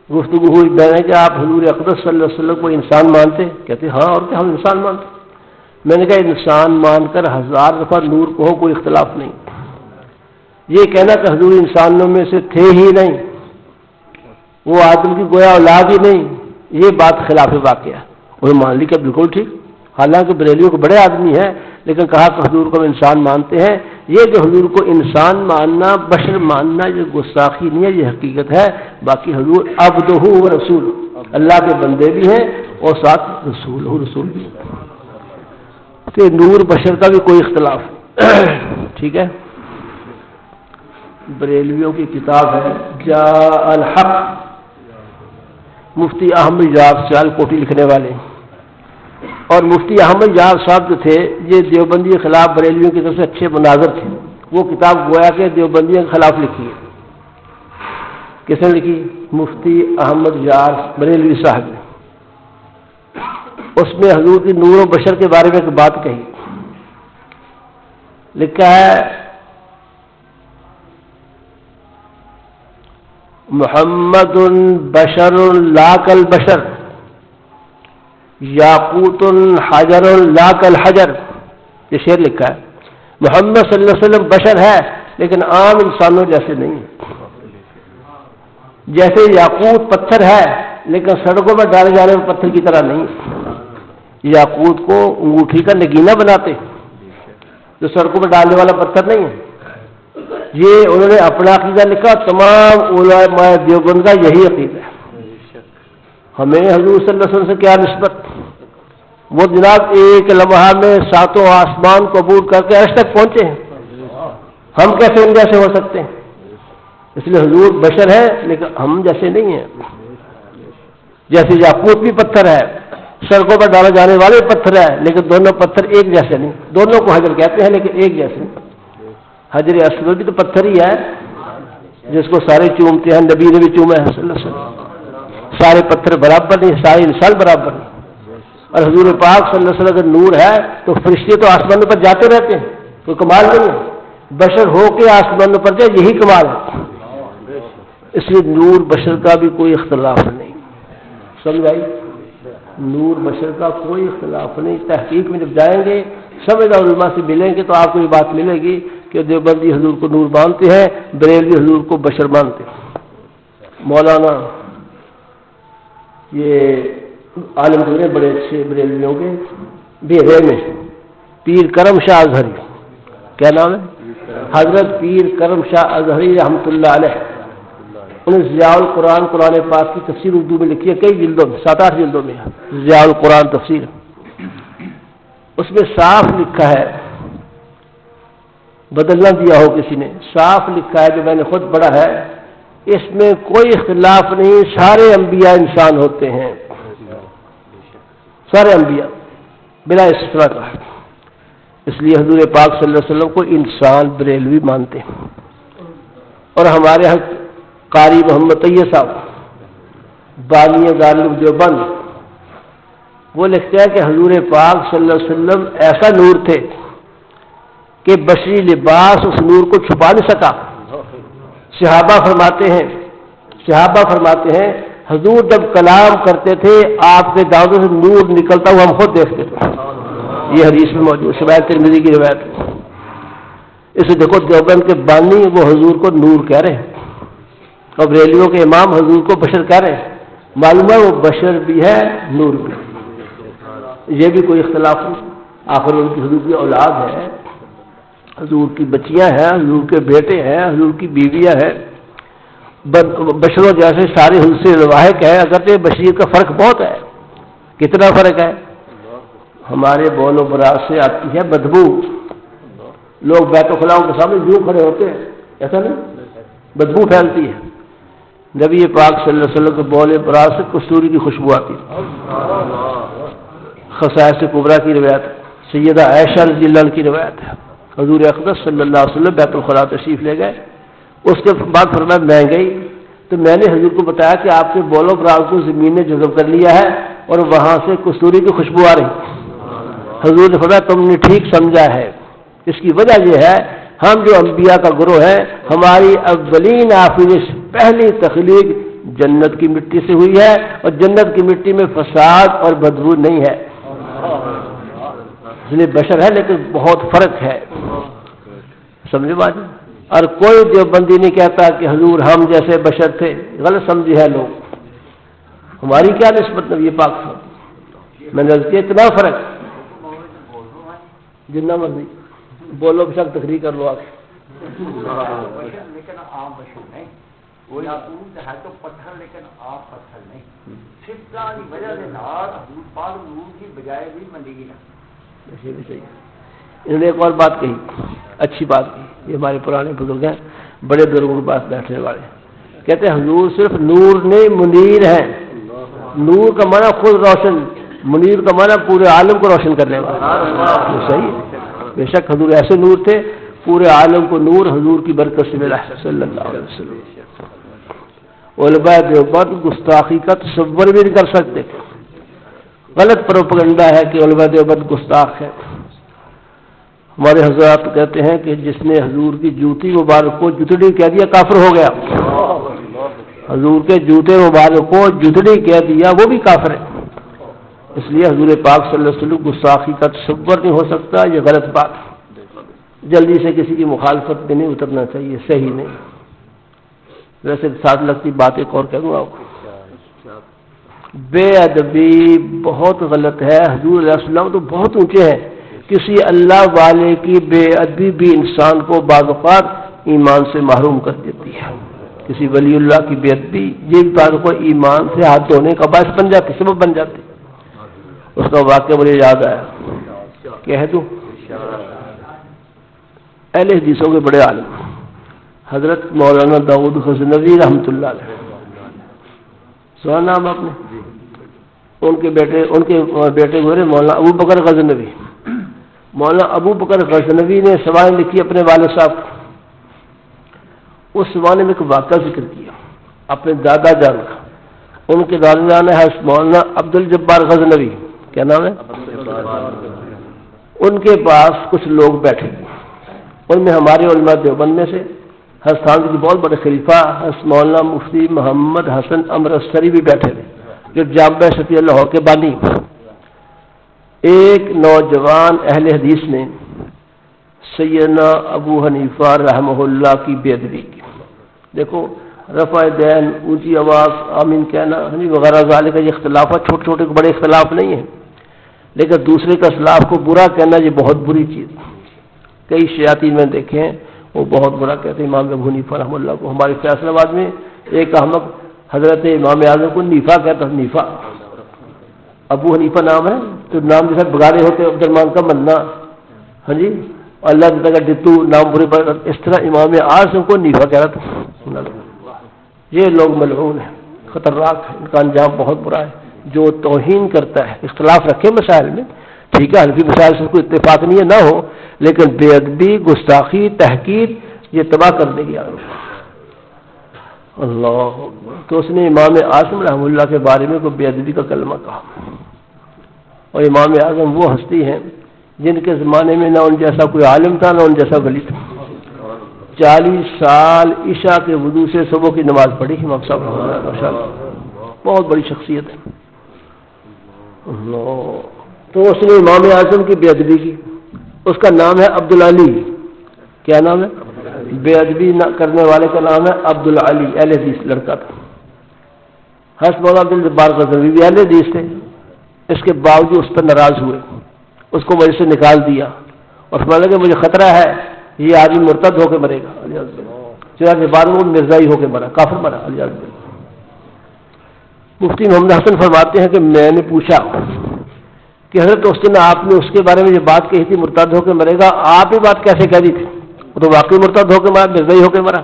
گفتگو ہوئی، میں نے کہ آپ حضور اقدس صلی اللہ علیہ وسلم کو انسان مانتے؟ کہتے ہاں، اور کیا ہم انسان مانتے. میں نے کہا انسان مان کر 1000 دفعہ نور کہو، کوئی اختلاف نہیں. یہ کہنا کہ حضور انسانوں میں سے تھے ہی نہیں، وہ آدم کی گویا اولاد ہی نہیں، یہ بات خلاف واقعہ ہے. وہ مان لی کہ بالکل ٹھیک، حالانکہ بریلیوں کو بڑے آدمی ہیں، لیکن کہا کہ حضور کو انسان مانتے ہیں. یہ جو حضور کو انسان ماننا، بشر ماننا، یہ گستاخی نہیں ہے، یہ حقیقت ہے. باقی حضور عبدہ و رسول، اللہ کے بندے بھی ہیں اور ساتھ رسول بھی ہیں. کہ نور بشر کا بھی کوئی اختلاف ٹھیک ہے. بریلویوں کی کتاب ہے جاء الحق، مفتی احمد یار سیال کوٹی لکھنے والے. اور مفتی احمد یار صاحب جو تھے یہ دیوبندی کے خلاف بریلویوں کی طرف سے اچھے مناظر تھے. وہ کتاب گویا کہ دیوبندیوں کے خلاف لکھی ہے. کس نے لکھی؟ مفتی احمد یار بریلوی صاحب نے. اس میں حضور کی نور و بشر کے بارے میں ایک بات کہی. لکھا ہے محمد بشر لا کل بشر، یاقوت حجر لا کل حجر. یہ شعر لکھا ہے. محمد صلی اللہ علیہ وسلم بشر ہے لیکن عام انسانوں جیسے نہیں ہے. جیسے یاقوت پتھر ہے لیکن سڑکوں میں ڈالے جانے والے پتھر کی طرح نہیں. یاقوت کو انگوٹھی کا نگینہ بناتے، جو سڑکوں پر ڈالنے والا پتھر نہیں ہے۔ یہ انہوں نے اپنا عقیدہ لکھا، تمام علماء دیوبند کا یہی عقیدہ ہے۔ ہمیں حضور صلی اللہ علیہ وسلم سے کیا نسبت؟ وہ جناب ایک لمحہ میں ساتوں آسمان کو عبور کر کے عرش تک پہنچے ہیں، ہم کیسے ان جیسے ہو سکتے ہیں؟ اس لیے حضور بشر ہے لیکن ہم جیسے نہیں ہیں۔ جیسے یاقوت بھی پتھر ہے، سڑکوں پر ڈالا جانے والے پتھر ہے، لیکن دونوں پتھر ایک جیسے نہیں، دونوں کو حجر کہتے ہیں لیکن ایک جیسے نہیں۔ حجر اسود بھی تو پتھر ہی ہے جس کو سارے چومتے ہیں، نبی نے بھی چوما ہے صلی اللہ علیہ وسلم۔ سارے پتھر برابر نہیں، سارے انسان برابر نہیں۔ اور حضور پاک صلی اللہ علیہ وسلم کا نور ہے تو فرشتے تو آسمانوں پر جاتے رہتے ہیں، کوئی کمال نہیں ہے۔ بشر ہو کے آسمانوں پر جائے یہی کمال ہے۔ اس لیے نور بشر کا بھی کوئی اختلاف نہیں، سمجھائی؟ نور بشر کا کوئی اختلاف نہیں۔ تحقیق میں جب جائیں گے سمجھدار علماء سے ملیں گے تو آپ کو یہ بات ملے گی کہ دیوبندی حضور کو نور مانتے ہیں، بریلوی حضور کو بشر مانتے ہیں۔ مولانا یہ عالم گزرے بڑے اچھے بریلویوں کے بیرے میں، پیر کرم شاہ اظہری، کیا نام ہے؟ حضرت پیر کرم شاہ اظہری رحمۃ اللہ علیہ، انہوں نے ضیاء القرآن قرآن پاک کی تفسیر اردو میں لکھی ہے، کئی جلدوں میں، 7-8 جلدوں میں ضیاء القرآن تفسیر۔ اس میں صاف لکھا ہے، بدلنا دیا ہو کسی نے، صاف لکھا ہے جو میں نے خود پڑھا ہے، اس میں کوئی اختلاف نہیں، سارے انبیاء انسان ہوتے ہیں، سارے انبیاء بلا استثناء کا۔ اس لیے حضور پاک صلی اللہ علیہ وسلم کو انسان بریلوی مانتے ہیں۔ اور ہمارے ہاں قاری محمد طیب صاحب بانی دارالعلوم دیوبند، وہ لکھتے ہیں کہ حضور پاک صلی اللہ علیہ وسلم ایسا نور تھے کہ بشری لباس اس نور کو چھپا نہیں سکا۔ صحابہ فرماتے ہیں حضور جب کلام کرتے تھے آپ کے داؤں سے نور نکلتا ہوا ہم خود دیکھتے تھے۔ یہ حدیث میں موجود شمائل ترمذی کی روایت ہے۔ اسے دیکھو دیوبند کے بانی وہ حضور کو نور کہہ رہے ہیں اور بریلیوں کے امام حضور کو بشر کہہ رہے ہیں، معلوم ہے وہ بشر بھی ہے نور بھی، یہ بھی کوئی اختلاف نہیں۔ آخر ان کی حضور کی اولاد ہے، حضور کی بچیاں ہیں، حضور کے بیٹے ہیں، حضور کی بیویاں ہیں، بشروں جیسے سارے حضور سے لواحق ہے، اگرچہ بشریت کا فرق بہت ہے۔ کتنا فرق ہے؟ ہمارے بول و براز سے آتی ہے بدبو، لوگ بیت الخلاؤں کے سامنے یوں کھڑے ہوتے ہیں، ایسا نہیں، بدبو پھیلتی ہے۔ نبی پاک صلی اللہ علیہ وسلم کے بول و براز سے کستوری کی خوشبو آتی ہے۔ خصائص کبریٰ کی روایت، سیدہ عائشہ رضی اللہ عنہ کی روایت ہے، حضور اقدس صلی اللہ علیہ وسلم بیت الخلاء تشریف لے گئے، اس کے بعد فرمایا میں گئی تو میں نے حضور کو بتایا کہ آپ کے بول و براز کو زمین نے جذب کر لیا ہے اور وہاں سے کستوری کی خوشبو آ رہی۔ حضور نے فرمایا تم نے ٹھیک سمجھا ہے، اس کی وجہ یہ ہے ہم جو انبیاء کا گروہ ہے، ہماری اولین آفرینش پہلی تخلیق جنت کی مٹی سے ہوئی ہے اور جنت کی مٹی میں فساد اور بدبو نہیں ہے، اس لیے بشر ہے لیکن بہت فرق ہے، سمجھے بات؟ اور کوئی دیوبندی نہیں کہتا کہ حضور ہم جیسے بشر تھے، غلط سمجھے ہے لوگ۔ ہماری کیا نسبت نبی پاک سے؟ میں نے کہا اتنا فرق، جتنا مرضی بولو بشک تقریر کر لو آپ۔ لیکن عام بشر نہیں، وہ یاقوت ہے تو پتھر لیکن آپ پتھر نہیں، صرف وجہ سے نار حضور پاک نور کی بجائے بھی مندگی نہ۔ یہ بھی صحیح ہے۔ انہوں نے ایک اور بات کہی، اچھی بات کہی، یہ ہمارے پرانے بزرگ ہیں، بڑے بزرگوں کے پاس بیٹھنے والے، کہتے ہیں حضور صرف نور نہیں منیر ہیں۔ نور کا معنی خود روشن، منیر کا معنی پورے عالم کو روشن کرنے والا۔ یہ صحیح ہے، بے شک حضور ایسے نور تھے، پورے عالم کو نور حضور کی برکت سے ملا صلی اللہ علیہ وسلم۔ علماء دیوبند گستاخی کا تصور بھی نہیں کر سکتے، غلط پروپیگنڈا ہے کہ علماء دیوبند گستاخ ہے۔ ہمارے حضرات کہتے ہیں کہ جس نے حضور کی جوتی مبارک کو جتڑی کہہ دیا کافر ہو گیا، حضور کے جوتے مبارک کو جتڑی کہہ دیا وہ بھی کافر ہے۔ اس لیے حضور پاک صلی اللہ علیہ وسلم گستاخی کا تصور نہیں ہو سکتا، یہ غلط بات ہے۔ جلدی سے کسی کی مخالفت میں نہیں اترنا چاہیے، صحیح نہیں۔ ویسے ساتھ لگتی بات ایک اور کہہ دوں آپ کو، بے ادبی بہت غلط ہے. حضور علیہ السلام تو بہت اونچے ہیں. کسی اللہ والے کی بے ادبی بھی انسان کو بعض اوقات ایمان سے محروم کر دیتی ہے. کسی ولی اللہ کی بے ادبی یہ بھی بعض اوقات ایمان سے ہاتھ دھونے کا باعث بن جاتی، سبب بن جاتی. اس کا واقعہ مجھے یاد آیا، کہہ دوں. اہل حدیثوں کے بڑے عالم حضرت مولانا داؤد غزنوی رحمۃ اللہ علیہ، سنا نام آپ نے؟ ان کے بیٹے گزرے مولانا ابو بکر غزنوی. مولانا ابو بکر غزنوی نے سوال لکھی اپنے والد صاحب کو. اس زمانے میں ایک واقعہ ذکر کیا اپنے دادا جان کا. ان کے دادا جان ہے مولانا عبد الجبار غزنوی. کیا نام ہے؟ ان کے پاس کچھ لوگ بیٹھے، ان میں ہمارے علماء دیوبند میں سے ہستان کے بہت بڑے خلیفہ مولانا مفتی محمد حسن امرتسری بھی بیٹھے تھے، جو جامعہ شفیع لاہور کے بانی. ایک نوجوان اہل حدیث نے سیدنا ابو حنیفہ رحمہ اللہ کی بے ادبی کی. دیکھو، رفع دین، اونچی آواز، آمین کہنا وغیرہ ذالک کا یہ اختلافات چھوٹے چھوٹے بڑے اختلاف نہیں ہیں، لیکن دوسرے کا اسلاف کو برا کہنا یہ بہت بری چیز. کئی شیاطین میں دیکھے ہیں وہ بہت برا کہتے ہیں امام ابو حنیفہ رحمہ اللہ کو. ہمارے فیصلہ آباد میں ایک احمد حضرت امام اعظم کو نیفا کہتا. نیفا ابو حنیفہ نام ہے تو نام جیسا بگاڑے ہوتے عبد الرحمان کا منا، ہاں جی، اللہ جیسا کا ڈتو نام برے پر، اس طرح امام اعظم کو نیفا کہہ رہا تھا. یہ لوگ ملعون ہیں، خطرناک ہے، ان کا انجام بہت برا ہے. جو توہین کرتا ہے، اختلاف رکھے مسائل میں، ٹھیک ہے، حنفی مسائل سے کوئی اتفاق نہیں ہے، نہ ہو، لیکن بے ادبی، گستاخی، تحقیر یہ تباہ کر دے گی. اللہ تو اس نے امام اعظم رحمہ اللہ کے بارے میں کوئی بے ادبی کا کلمہ کہا. اور امام اعظم وہ ہستی ہیں جن کے زمانے میں نہ ان جیسا کوئی عالم تھا نہ ان جیسا ولی تھا. 40 سال عشاء کے وضو سے صبح کی نماز پڑھی امام صاحب رحمہ اللہ، ماشاءاللہ بہت بڑی شخصیت ہے. تو اس نے امام اعظم کی بے ادبی کی. اس کا نام ہے عبدالعلی. کیا نام ہے؟ بے ادبی کرنے والے کا نام ہے عبدالعلی. اہل حدیث لڑکا تھا. حضرت مولانا عبد الجبار غزنوی بھی اہل حدیث تھے. اس کے باوجود اس پر ناراض ہوئے، اس کو مجلس سے نکال دیا اور فرمانے لگے مجھے خطرہ ہے یہ آدمی مرتد ہو کے مرے گا. چنانچہ بعد میں مرزائی ہو کے مرا، کافر مرا. مفتی محمد حسن فرماتے ہیں کہ میں نے پوچھا کہ حضرت اس دن آپ نے اس کے بارے میں یہ بات کہی تھی مرتد ہو کے مرے گا، آپ یہ بات کیسے کہہ دی تھی؟ وہ تو واقعی مرتد ہو کے مرا، مرزائی ہو کے مرا.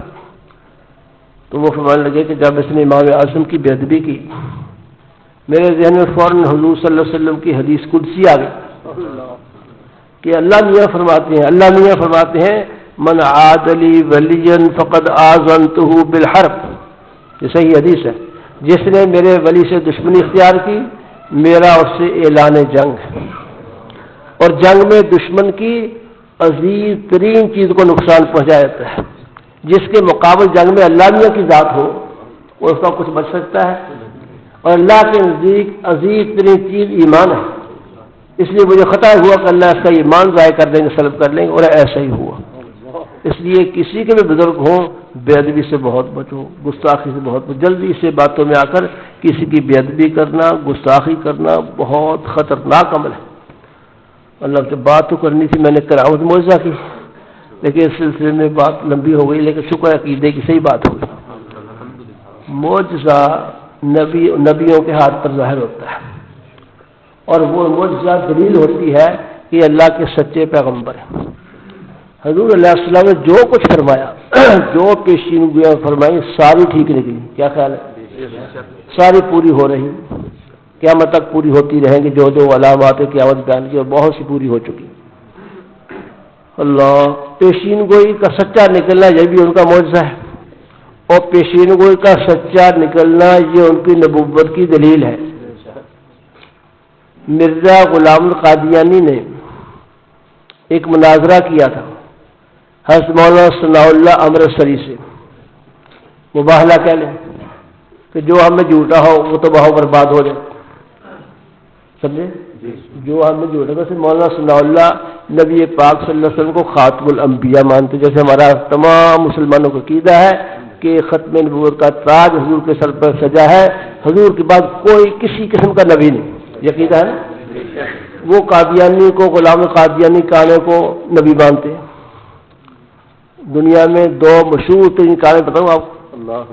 تو وہ فرمانے لگے کہ جب اس نے امام اعظم کی بے ادبی کی، میرے ذہن میں فوراً حضور صلی اللہ علیہ وسلم کی حدیث قدسی آ گئی کہ اللہ میاں فرماتے ہیں من عاد لی ولیا فقد آذنتہ بالحرب. یہ صحیح حدیث ہے. جس نے میرے ولی سے دشمنی اختیار کی میرا اس سے اعلان جنگ ہے. اور جنگ میں دشمن کی عزیز ترین چیز کو نقصان پہنچایا جاتا ہے. جس کے مقابل جنگ میں اللہ میاں کی ذات ہو وہ اس کا کچھ بچ سکتا ہے. اور اللہ کے نزدیک عزیز ترین چیز ایمان ہے. اس لیے مجھے خطا ہوا کہ اللہ اس کا ایمان ضائع کر دیں گے، سلب کر لیں گے، اور ایسا ہی ہوا. اس لیے کسی کے بھی بزرگ ہوں بے ادبی سے بہت بچو، گستاخی سے بہت بچو. جلدی سے باتوں میں آ کر کسی کی بے ادبی کرنا، گستاخی کرنا بہت خطرناک عمل ہے. اللہ سے بات تو کرنی تھی، میں نے کرامت معجزہ کی، لیکن اس سلسلے میں بات لمبی ہو گئی. لیکن شکر عقیدے کی صحیح بات ہوگی. معجزہ نبیوں کے ہاتھ پر ظاہر ہوتا ہے، اور وہ معجزہ دلیل ہوتی ہے کہ اللہ کے سچے پیغمبر ہیں. حضور علیہ السلام نے جو کچھ فرمایا، جو پیشین گویاں فرمائی ساری ٹھیک نکلی. کیا خیال ہے؟ ساری پوری ہو رہی، قیامت تک پوری ہوتی رہیں گی. جو علامات قیامت بیان کی اور بہت سی پوری ہو چکی. اللہ پیشین گوئی کا سچا نکلنا یہ بھی ان کا معجزہ ہے، اور پیشین گوئی کا سچا نکلنا یہ ان کی نبوت کی دلیل ہے. مرزا غلام القادیانی نے ایک مناظرہ کیا تھا حضرت مولانا ثناء اللہ امرتسری سے. مباہلہ کہہ لیں کہ جو ہم میں جھوٹا ہو وہ تو بہت برباد ہو جائے. سمجھے؟ جو ہم میں جھوٹا ویسے مولانا ثناء اللہ نبی پاک صلی اللہ علیہ وسلم کو خاتم الانبیاء مانتے، جیسے ہمارا تمام مسلمانوں کا عقیدہ ہے کہ ختم نبوت کا تاج حضور کے سر پر سجا ہے، حضور کے بعد کوئی کسی قسم کا نبی نہیں، یقین ہے نا؟ وہ قادیانی کو، غلام قادیانی کانے کو نبی مانتے ہیں۔ دنیا میں دو مشہور ترین کانے بتاؤں آپ کو،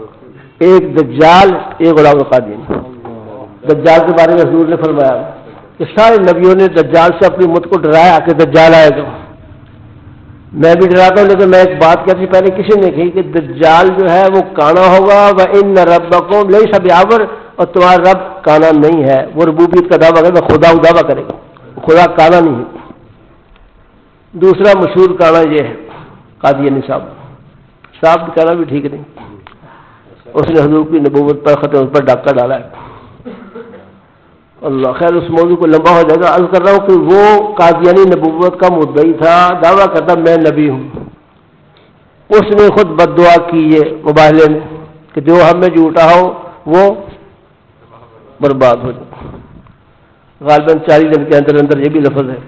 ایک دجال، ایک غلام قادیانی۔ دجال کے بارے میں حضور نے فرمایا کہ سارے نبیوں نے دجال سے اپنی امت کو ڈرایا کہ دجال آئے گا، میں بھی ڈراتا ہوں، لیکن میں ایک بات کہتی پہلے کسی نے کہی کہ دجال جو ہے وہ کانا ہوگا، وَإِنَّ رَبَّكُمْ لَيْسَ بِأَعْوَرَ، اور تمہارا رب کانا نہیں ہے، وہ ربوبیت کا دعویٰ کرے گا، خدا دعویٰ کرے گا، خدا کانا نہیں ہے۔ دوسرا مشہور کانا یہ ہے قادیانی صاحب بھی کہنا بھی ٹھیک نہیں، اس نے حضور کی نبوت پر ختم پر ڈاکہ ڈالا ہے۔ اللہ خیر، اس موضوع کو لمبا ہو جائے گا۔ عرض کر رہا ہوں کہ وہ قادیانی نبوت کا مدعی تھا، دعویٰ کرتا میں نبی ہوں، اس نے خود بد دعا کی ہے مباہلے میں کہ جو ہم میں جھوٹا ہو وہ برباد ہو جائے۔ غالباً 40 دن کے اندر اندر یہ بھی لفظ ہے،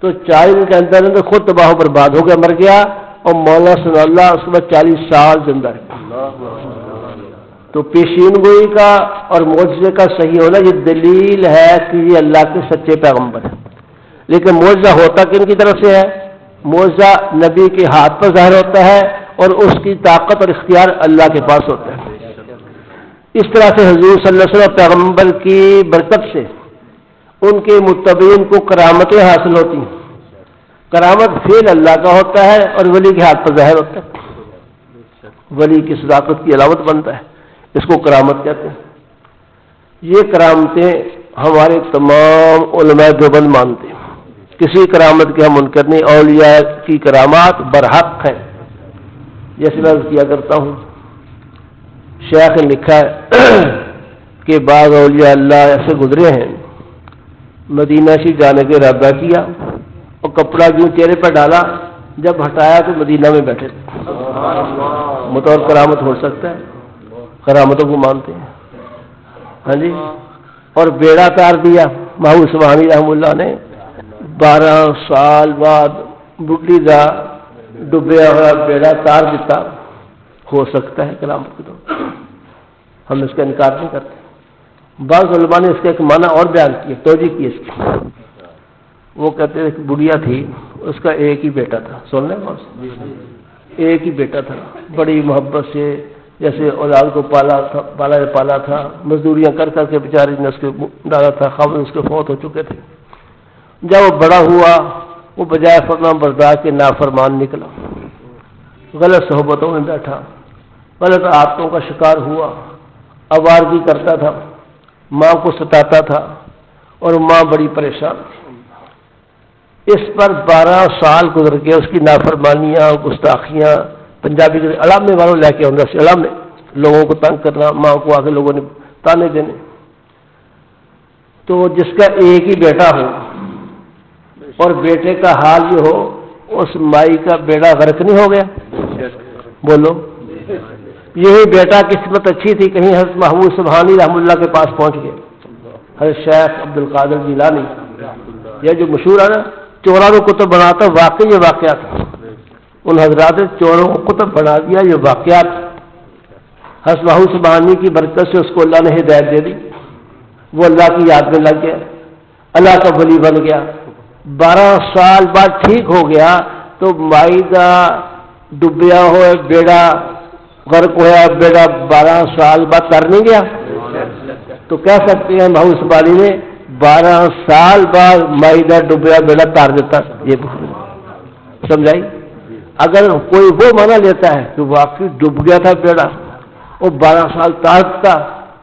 تو 40 دن کے اندر اندر خود تباہ و برباد ہو گیا، مر گیا، اور مولانا صلی اللہ اس کے بعد 40 سال زندہ ہے۔ تو پیشین گوئی کا اور معجزے کا صحیح ہونا یہ دلیل ہے کہ یہ اللہ کے سچے پیغمبر ہیں۔ لیکن معجزہ ہوتا کن کی طرف سے ہے؟ معجزہ نبی کے ہاتھ پر ظاہر ہوتا ہے اور اس کی طاقت اور اختیار اللہ کے پاس ہوتا ہے۔ اس طرح سے حضور صلی اللہ علیہ وسلم پیغمبر کی برکت سے ان کے متبعین کو کرامتیں حاصل ہوتی ہیں۔ کرامت فعل اللہ کا ہوتا ہے اور ولی کے ہاتھ پر ظاہر ہوتا ہے، ولی کی صداقت کی علامت بنتا ہے، اس کو کرامت کہتے ہیں۔ یہ کرامتیں ہمارے تمام علماء دیوبند مانتے ہیں، کسی کرامت کے ہم منکر نہیں، اولیاء کی کرامات برحق ہیں۔ جیسے میں کیا کرتا ہوں، شیخ نے لکھا ہے کہ بعض اولیاء اللہ ایسے گزرے ہیں، مدینہ شریف جانے کے ارادہ کیا اور کپڑا یوں چہرے پر ڈالا، جب ہٹایا تو مدینہ میں بیٹھے تھے۔ بطور کرامت ہو سکتا ہے، کرامتوں کو مانتے ہیں، ہاں جی۔ اور بیڑا تار دیا، محمود سبحانی رحم اللہ نے 12 سال بعد بڈھی دا ڈبیا ہوا بیڑا تار دیتا، ہو سکتا ہے کرامت کے طور، ہم اس کا انکار نہیں کرتے۔ بعض علماء نے اس کا ایک معنی اور بیان کیا، توجہ کی اس کی۔ وہ کہتے ہیں کہ بڑھیا تھی، اس کا ایک ہی بیٹا تھا، سن لیں بس، ایک ہی بیٹا تھا، بڑی محبت سے جیسے اولاد کو پالا تھا، مزدوریاں کر کر کے بیچاری نے اس کے ڈالا تھا، خاوند اس کے فوت ہو چکے تھے۔ جب وہ بڑا ہوا وہ بجائے فرما بردار کے نافرمان نکلا، غلط صحبتوں میں بیٹھا، غلط عادتوں کا شکار ہوا، آوارگی کرتا تھا، ماں کو ستاتا تھا اور ماں بڑی پریشان تھی۔ اس پر 12 سال گزر گئے، اس کی نافرمانیاں، گستاخیاں، پنجابی کے علامے والوں لے کے اندر سے علامے، لوگوں کو تنگ کرنا، ماں کو آگے لوگوں نے تانے دینے۔ تو جس کا ایک ہی بیٹا ہو اور بیٹے کا حال یہ ہو، اس مائی کا بیڑا غرق نہیں ہو گیا؟ بولو، یہی بیٹا قسمت اچھی تھی، کہیں حضرت محمود سبحانی رحم اللہ کے پاس پہنچ گئے، حضرت شیخ عبد القادر جیلانی، یہ جو مشہور ہے نا چوروں کو کتب بناتا، واقعی یہ واقعات ان حضرات نے چوروں کو کتب بنا دیا، یہ واقعات حضرت محمود سبحانی کی برکت سے اس کو اللہ نے ہدایت دے دی، وہ اللہ کی یاد میں لگ گیا، اللہ کا ولی بن گیا۔ 12 سال بعد ٹھیک ہو گیا تو مائی کا ڈبیا ہوئے بیڑا غرق ہوا، بیڑا 12 سال بعد تر نہیں گیا، تو کہہ سکتے ہیں محمود سبحانی نے 12 سال بعد مائی کا ڈبیا بیڑا تار دیتا۔ یہ سمجھائی؟ اگر کوئی وہ مانا لیتا ہے کہ واقعی ڈوب گیا تھا بیڑا اور 12 سال تارتا،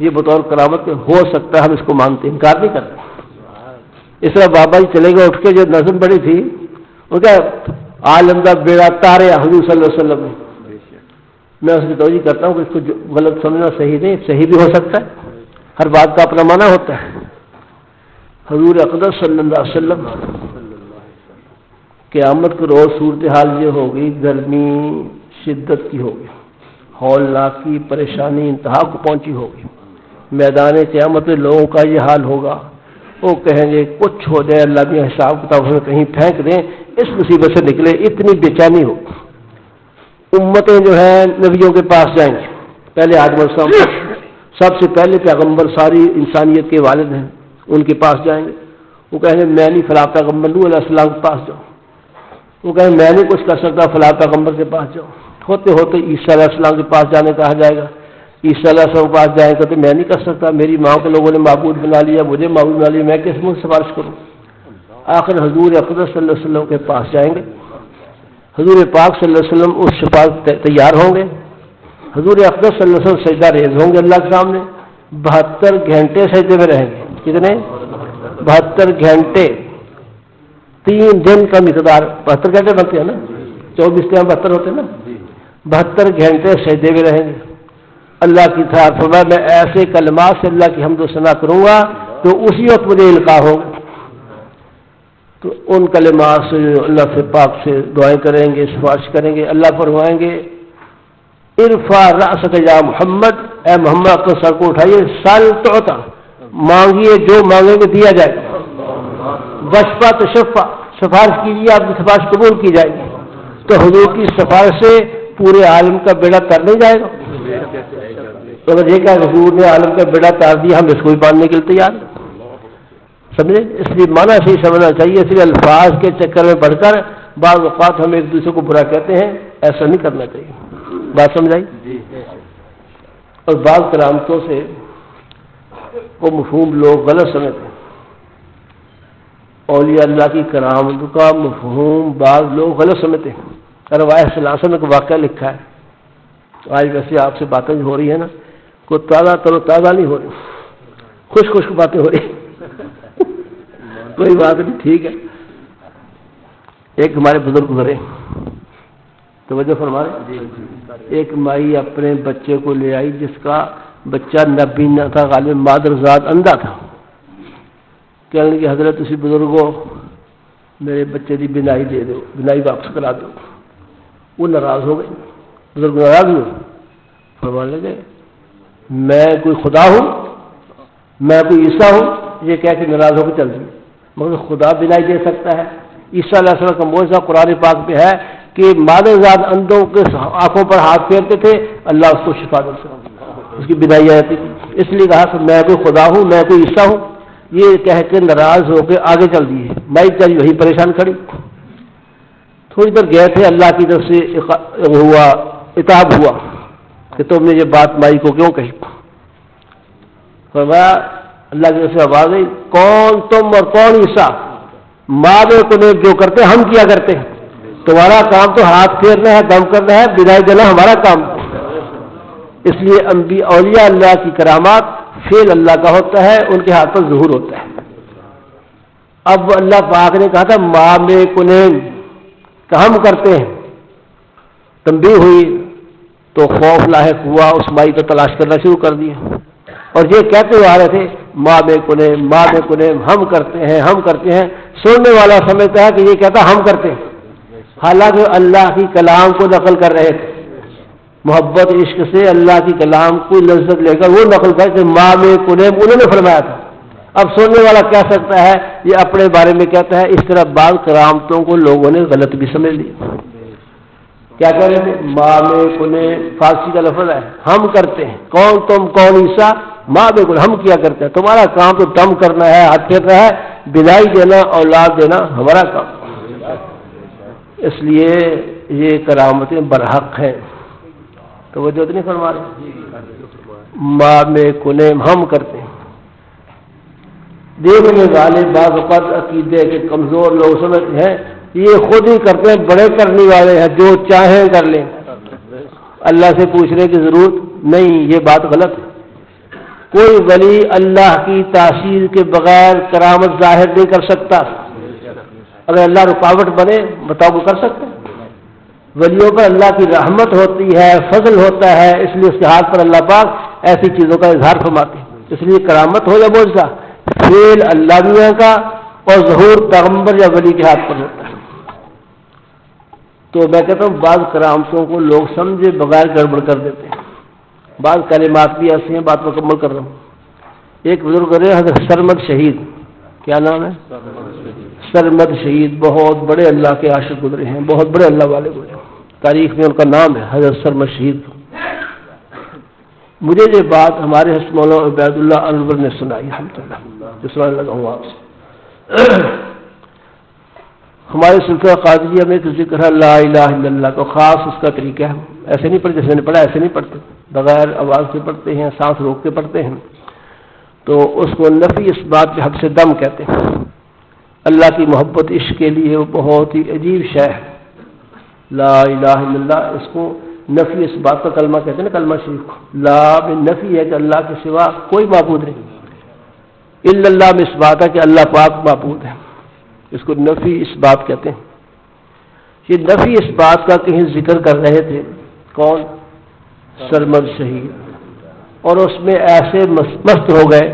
یہ بطور کرامت ہو سکتا ہے، ہم اس کو مانتے، انکار نہیں کرتے۔ اس طرح بابا جی چلے گئے اٹھ کے، جو نظم پڑی تھی وہ کیا عالم کا بیڑا تارے حضور صلی اللہ علیہ وسلم نے، میں اس کی توجہ کرتا ہوں کہ اس کو غلط سمجھنا صحیح نہیں، صحیح بھی ہو سکتا ہے، ہر بات کا اپنا معنی ہوتا ہے۔ حضور اقدس صلی اللہ علیہ وسلم قیامت کے روز صورتحال یہ ہوگی، گرمی شدت کی ہوگی، ہولناک کی پریشانی انتہا کو پہنچی ہوگی، میدان قیامت میں لوگوں کا یہ حال ہوگا، وہ کہیں گے کچھ ہو جائے، اللہ بھی حساب کتاب ہمیں کہیں پھینک دیں، اس مصیبت سے نکلے، اتنی بے چینی ہو۔ امتیں جو ہیں نبیوں کے پاس جائیں گے. پہلے آدم علیہ السلام سب سے پہلے پیغمبر ساری انسانیت کے والد ہیں, ان کے پاس جائیں گے. وہ کہیں گے میں نہیں فلاں پیغمبر نوح علیہ السلام کے پاس جاؤ. وہ کہیں میں نہیں کچھ کر سکتا, فلاں پیغمبر کے پاس جاؤ. ہوتے ہوتے عیسیٰ علیہ السلام کے پاس جانے کہا جائے گا. عیسیٰ علیہ السلام کے پاس جائیں گے تو میں نہیں کر سکتا, میری ماں کے لوگوں نے معبود بنا لیا, مجھے معبود بنا لیا, میں کس منہ سفارش کروں. آخر حضور اقدس صلی اللہ علیہ وسلم کے پاس جائیں گے. حضور پاک صلی اللہ علیہ وسلم اس شفاعت تیار ہوں گے. حضور اقدس صلی اللہ علیہ وسلم سجدہ ریز ہوں گے اللہ کے سامنے. 72 گھنٹے سجدے میں رہیں گے. کتنے؟ 72 گھنٹے. 3 دن کا مقدار 72 گھنٹے بنتے ہیں نا, 24 سے 72 ہوتے ہیں نا. 72 گھنٹے سجدے میں رہیں گے. اللہ کی طرف فرمایا میں ایسے کلمات سے اللہ کی حمد و ثنا کروں گا تو اسی وقت مجھے القاء ہوگا. تو ان کلمات سے اللہ سے پاک سے دعائیں کریں گے, سفارش کریں گے. اللہ فرمائیں گے ارفع رأسک یا محمد, اے محمد اپنے سر کو اٹھائیے, سل تعطا, مانگیے جو مانگیں گے دیا جائے گا. وشفع تشفع, سفارش کیجیے آپ کی سفارش قبول کی جائے گی. تو حضور کی سفارش سے پورے عالم کا بیڑا تر نہیں جائے گا. تو اگر یہ کہ حضور نے عالم کا بیڑا تار دیا, ہم اس کو بھی باندھنے کے لیے تیار ہیں. سمجھے؟ اس لیے معنی صحیح سمجھنا چاہیے. اس لیے الفاظ کے چکر میں پڑھ کر بعض اوقات ہم ایک دوسرے کو برا کہتے ہیں, ایسا نہیں کرنا چاہیے. بات سمجھائی؟ اور بعض کرامتوں سے وہ مفہوم لوگ غلط سمجھتے ہیں. اولیاء اللہ کی کرامت کا مفہوم بعض لوگ غلط سمجھتے ہیں. روایت سلاسل میں ایک واقعہ لکھا ہے. آج ویسے آپ سے باتیں ہو رہی ہیں نا, کوئی تازہ نہیں ہو رہی, خوش باتیں ہو رہی. کوئی بات نہیں, ٹھیک ہے. ایک ہمارے بزرگ گزرے, توجہ فرما رہے. ایک مائی اپنے بچے کو لے آئی جس کا بچہ نابینا تھا, غالب مادر ذات اندھا تھا. کہنے لگی حضرت اسی بزرگوں میرے بچے کی بینائی دے دو, بینائی واپس کرا دو. وہ ناراض ہو گئے, بزرگ ناراض ہوئے. فرمانے لگے میں کوئی خدا ہوں, میں کوئی عیسیٰ ہوں, یہ کہہ کے ناراض ہو کے چل دی. مگر خدا بینائی دے سکتا ہے. عیسیٰ علیہ السلام کا معجزہ قرآن پاک پہ ہے کہ مادر ذات اندھوں کے آنکھوں پر ہاتھ پھیرتے تھے, اللہ اس کو شفا دے سکتا, اس کی بینائی آتی تھی. اس لیے کہا کہ میں کوئی خدا ہوں, میں کوئی عیسیٰ ہوں, یہ کہہ کے ناراض ہو کے آگے چل دیے. مائی چلی وہی پریشان کھڑی. تھوڑی دیر گئے تھے, اللہ کی طرف سے ہوا عتاب ہوا کہ تم نے یہ بات مائی کو کیوں کہی. فرمایا اللہ کی طرف سے آواز آئی, کون تم اور کون عیسیٰ؟ ماں بے کو جو کرتے ہم کیا کرتے ہیں. تمہارا کام تو ہاتھ پھیرنا ہے, دم کرنا ہے, بدائی دینا ہمارا کام. اس لیے انبیاء اولیاء اللہ کی کرامات فعل اللہ کا ہوتا ہے, ان کے ہاتھ پر ظہور ہوتا ہے. اب اللہ پاک نے کہا تھا ماں میں کنین کہ ہم کرتے ہیں, تنبیہ ہوئی تو خوف لاحق ہوا, اس مائی کو تلاش کرنا شروع کر دیا. اور یہ کہتے ہوئے آ رہے تھے ماں بے کنیم, ماں بے کنیم, ہم کرتے ہیں, ہم کرتے ہیں. سننے والا سمجھتا ہے کہ یہ کہتا ہم کرتے ہیں, حالانکہ اللہ کی کلام کو نقل کر رہے تھے. محبت عشق سے اللہ کی کلام کو لذت لے کر وہ نقل کر کہ ماں بے کنیم انہوں نے فرمایا تھا. اب سننے والا کہہ سکتا ہے یہ اپنے بارے میں کہتا ہے. اس طرح بعض کرامتوں کو لوگوں نے غلط بھی سمجھ لیا. کیا کہہ رہے تھے؟ ماں میں کنیم, فارسی کا لفظ ہے, ہم کرتے ہیں. کون تم کون عیسیٰ؟ ماں بے کنیم, ہم کیا کرتے ہیں. تمہارا کام تو دم کرنا ہے, ہاتھ پھیرنا ہے, بینائی دینا, اولاد دینا ہمارا کام. اس لیے یہ کرامتیں برحق ہیں. توجہ تو نہیں فرما رہے. ماں میں کنیم, ہم کرتے ہیں. دیکھنے والے بعض اوقات عقیدے کے کمزور لوگ سمجھتے ہیں یہ خود ہی کرتے ہیں, بڑے کرنے والے ہیں, جو چاہیں کر لیں, اللہ سے پوچھنے کی ضرورت نہیں. یہ بات غلط ہے. کوئی ولی اللہ کی تاثیر کے بغیر کرامت ظاہر نہیں کر سکتا. اگر اللہ رکاوٹ بنے بتاؤ وہ کر سکتے ہیں. ولیوں پر اللہ کی رحمت ہوتی ہے, فضل ہوتا ہے, اس لیے اس کے ہاتھ پر اللہ پاک ایسی چیزوں کا اظہار فرماتے ہیں. اس لیے کرامت ہو یا معجزہ, فعل اللہ میاں کا اور ظہور پیغمبر یا ولی کے ہاتھ پر ہوتا ہے. تو میں کہتا ہوں بعض کرامتوں کو لوگ سمجھے بغیر گڑبڑ کر دیتے ہیں. بعض کلمات بھی ایسی ہیں, بات مکمل کر رہا ہوں. ایک بزرگ رہے حضرت سرمد شہید, کیا نام ہے؟ سرمد شہید, بہت بڑے اللہ کے عاشق گزرے ہیں, بہت بڑے اللہ والے گزرے. تاریخ میں ان کا نام ہے حضرت سرمد شہید. مجھے یہ بات ہمارے حضرت مولانا عبید اللہ انور نے سنائی الحمدللہ، جو سنانے لگا ہوں آپ سے. ہمارے سلسلہ قادریہ میں تو ذکر ہے لا الہ الا اللہ کا، خاص اس کا طریقہ ہے. ایسے نہیں پڑھتے جیسے نے پڑھا، ایسے نہیں پڑھتے، بغیر آواز سے پڑھتے ہیں، سانس روک کے پڑھتے ہیں. تو اس کو نفی اس بات پہ حد سے دم کہتے ہیں. اللہ کی محبت عشق کے لیے وہ بہت ہی عجیب شے ہے لا الہ الا اللہ. اس کو نفی اس بات کا کلمہ کہتے ہیں نا، کلمہ شریف کو. لا میں نفی ہے کہ اللہ کے سوا کوئی معبود نہیں، الا اللہ میں اس بات ہے کہ اللہ پاک معبود ہے. اس کو نفی اس بات کہتے ہیں. یہ نفی اس بات کا کہیں ذکر کر رہے تھے کون؟ سرمد شہید. اور اس میں ایسے مست ہو گئے،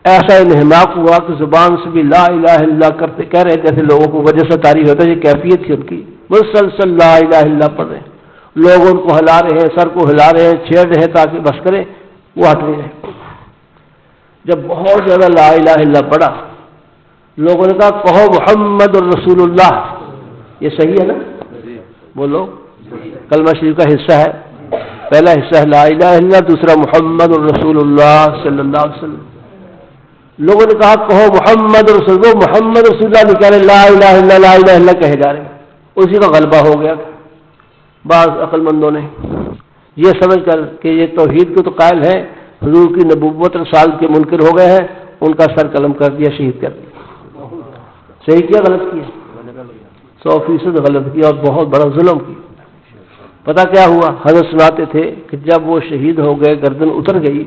ایسا انہماک ہوا کہ زبان سے بھی لا الہ الا اللہ کرتے کہہ رہے جیسے لوگوں کو وجہ سے طاری ہوتا ہے. یہ کیفیت تھی ان کی، مسلسل لا الہ الا اللہ پڑھ رہے ہیں. لوگ ان کو ہلا رہے ہیں، سر کو ہلا رہے ہیں، چھیڑ رہے ہیں تاکہ بس کریں، وہ ہٹ نہیں رہے. جب بہت زیادہ لا الہ الا اللہ پڑھا، لوگوں نے کہا کہو محمد الرسول اللہ. یہ صحیح ہے نا؟ بولو. کلمہ شریف کا حصہ ہے، پہلا حصہ ہے لا الہ الا اللہ، دوسرا محمد الرسول اللہ صلی اللہ علیہ وسلم. لوگوں نے کہا کہو محمد رسول اللہ. محمد رسول اللہ نہیں کہہ رہے، لا الہ الا اللہ لا الہ الا اللہ کہے جا رہے ہیں. اسی کا غلبہ ہو گیا. بعض عقل مندوں نے یہ سمجھ کر کہ یہ توحید کو تو قائل ہیں، حضور کی نبوت رسالت کے منکر ہو گئے ہیں، ان کا سر قلم کر دیا، شہید کر دیا. صحیح کیا غلط کیا؟ 100% غلط کیا اور بہت بڑا ظلم کیا. پتہ کیا ہوا؟ حضرت سناتے تھے کہ جب وہ شہید ہو گئے، گردن اتر گئی،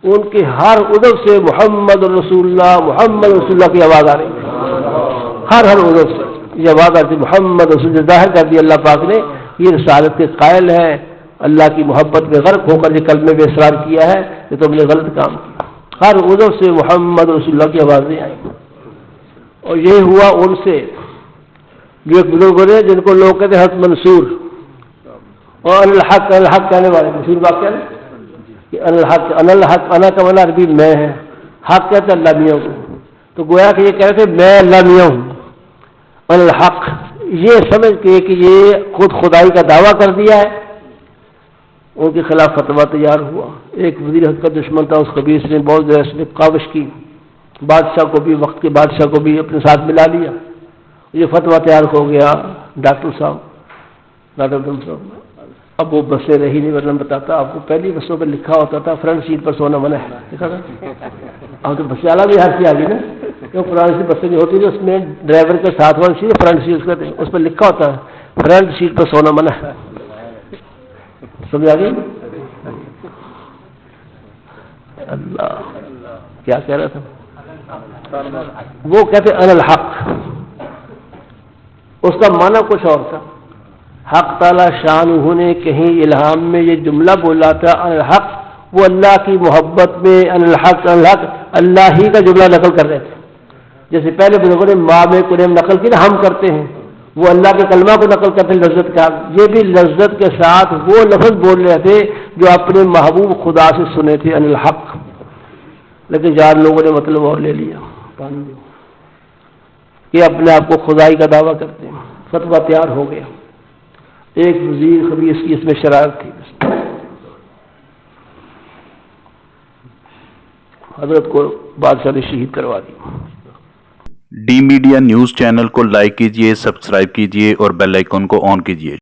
ان کے ہر ادب سے محمد رسول اللہ محمد رسول اللہ کی آواز آ رہی تھی. ہر ادب سے یہ آواز آتی، محمد رسول اللہ. ظاہر کر دیا اللہ پاک نے یہ رسالت کے قائل ہے، اللہ کی محبت میں غرق ہو کر یہ کلمے میں اصرار کیا ہے کہ تم نے غلط کام کیا. ہر ادب سے محمد رسول اللہ کی آوازیں آئی. اور یہ ہوا ان سے جو ایک بزرگ نے جن کو لوگ کہتے ہیں حضرت منصور، اور الحق الحق کہنے والے مشہور بات کیا ہے کہ الحق انا کا معنی عربی میں ہے، حق کہتے ہیں اللہ میاں کو. تو گویا کہ یہ کہہ رہے تھے میں اللہ میاں ہوں. الحق یہ سمجھ کے کہ یہ خود خدائی کا دعویٰ کر دیا ہے، ان کے خلاف فتویٰ تیار ہوا. ایک وزیر حق کا دشمن تھا، اس خبیث نے بہت زیادہ اس میں کاوش کی، بادشاہ کو بھی، وقت کے بادشاہ کو بھی اپنے ساتھ ملا لیا. یہ فتویٰ تیار ہو گیا. ڈاکٹر صاحب اب وہ بسیں رہی نہیں، ورنہ بتاتا آپ کو پہلی بسوں پہ لکھا ہوتا تھا فرنٹ سیٹ پر سونا منع ہے، لکھا تھا. اب تو بس والا بھی ہر چیز آ گئی نا، کیوں پرانی سی بسیں جو ہوتی تھی اس میں ڈرائیور کے ساتھ والی سیٹ فرنٹ سیٹ کہتے ہیں، اس پہ لکھا ہوتا ہے فرنٹ سیٹ پر سونا منع ہے. سمجھ آ گئی؟ اللہ کیا کہہ رہا تھا؟ وہ کہتے ان الحق، اس کا معنی کچھ اور تھا. حق تعالی شان نے کہیں الہام میں یہ جملہ بولا تھا ان الحق، وہ اللہ کی محبت میں ان الحق اللہ ہی کا جملہ نقل کر رہے تھے. جیسے پہلے بزرگوں نے ماں میں قرآن نقل کی نا، ہم کرتے ہیں، وہ اللہ کے کلمہ کو نقل کرتے ہیں لذت کا. یہ بھی لذت کے ساتھ وہ لفظ بول رہے تھے جو اپنے محبوب خدا سے سنے تھے ان الحق. لیکن یار لوگوں نے مطلب اور لے لیا کہ اپنے آپ کو خدائی کا دعویٰ کرتے ہیں. فتویٰ تیار ہو گیا. ایک وزیر خبیث کی اس میں شرارت تھی، حضرت کو بادشاہ نے شہید کروا دی. ڈی میڈیا نیوز چینل کو لائک کیجیے، سبسکرائب کیجیے اور بیل آئیکن کو آن کیجیے.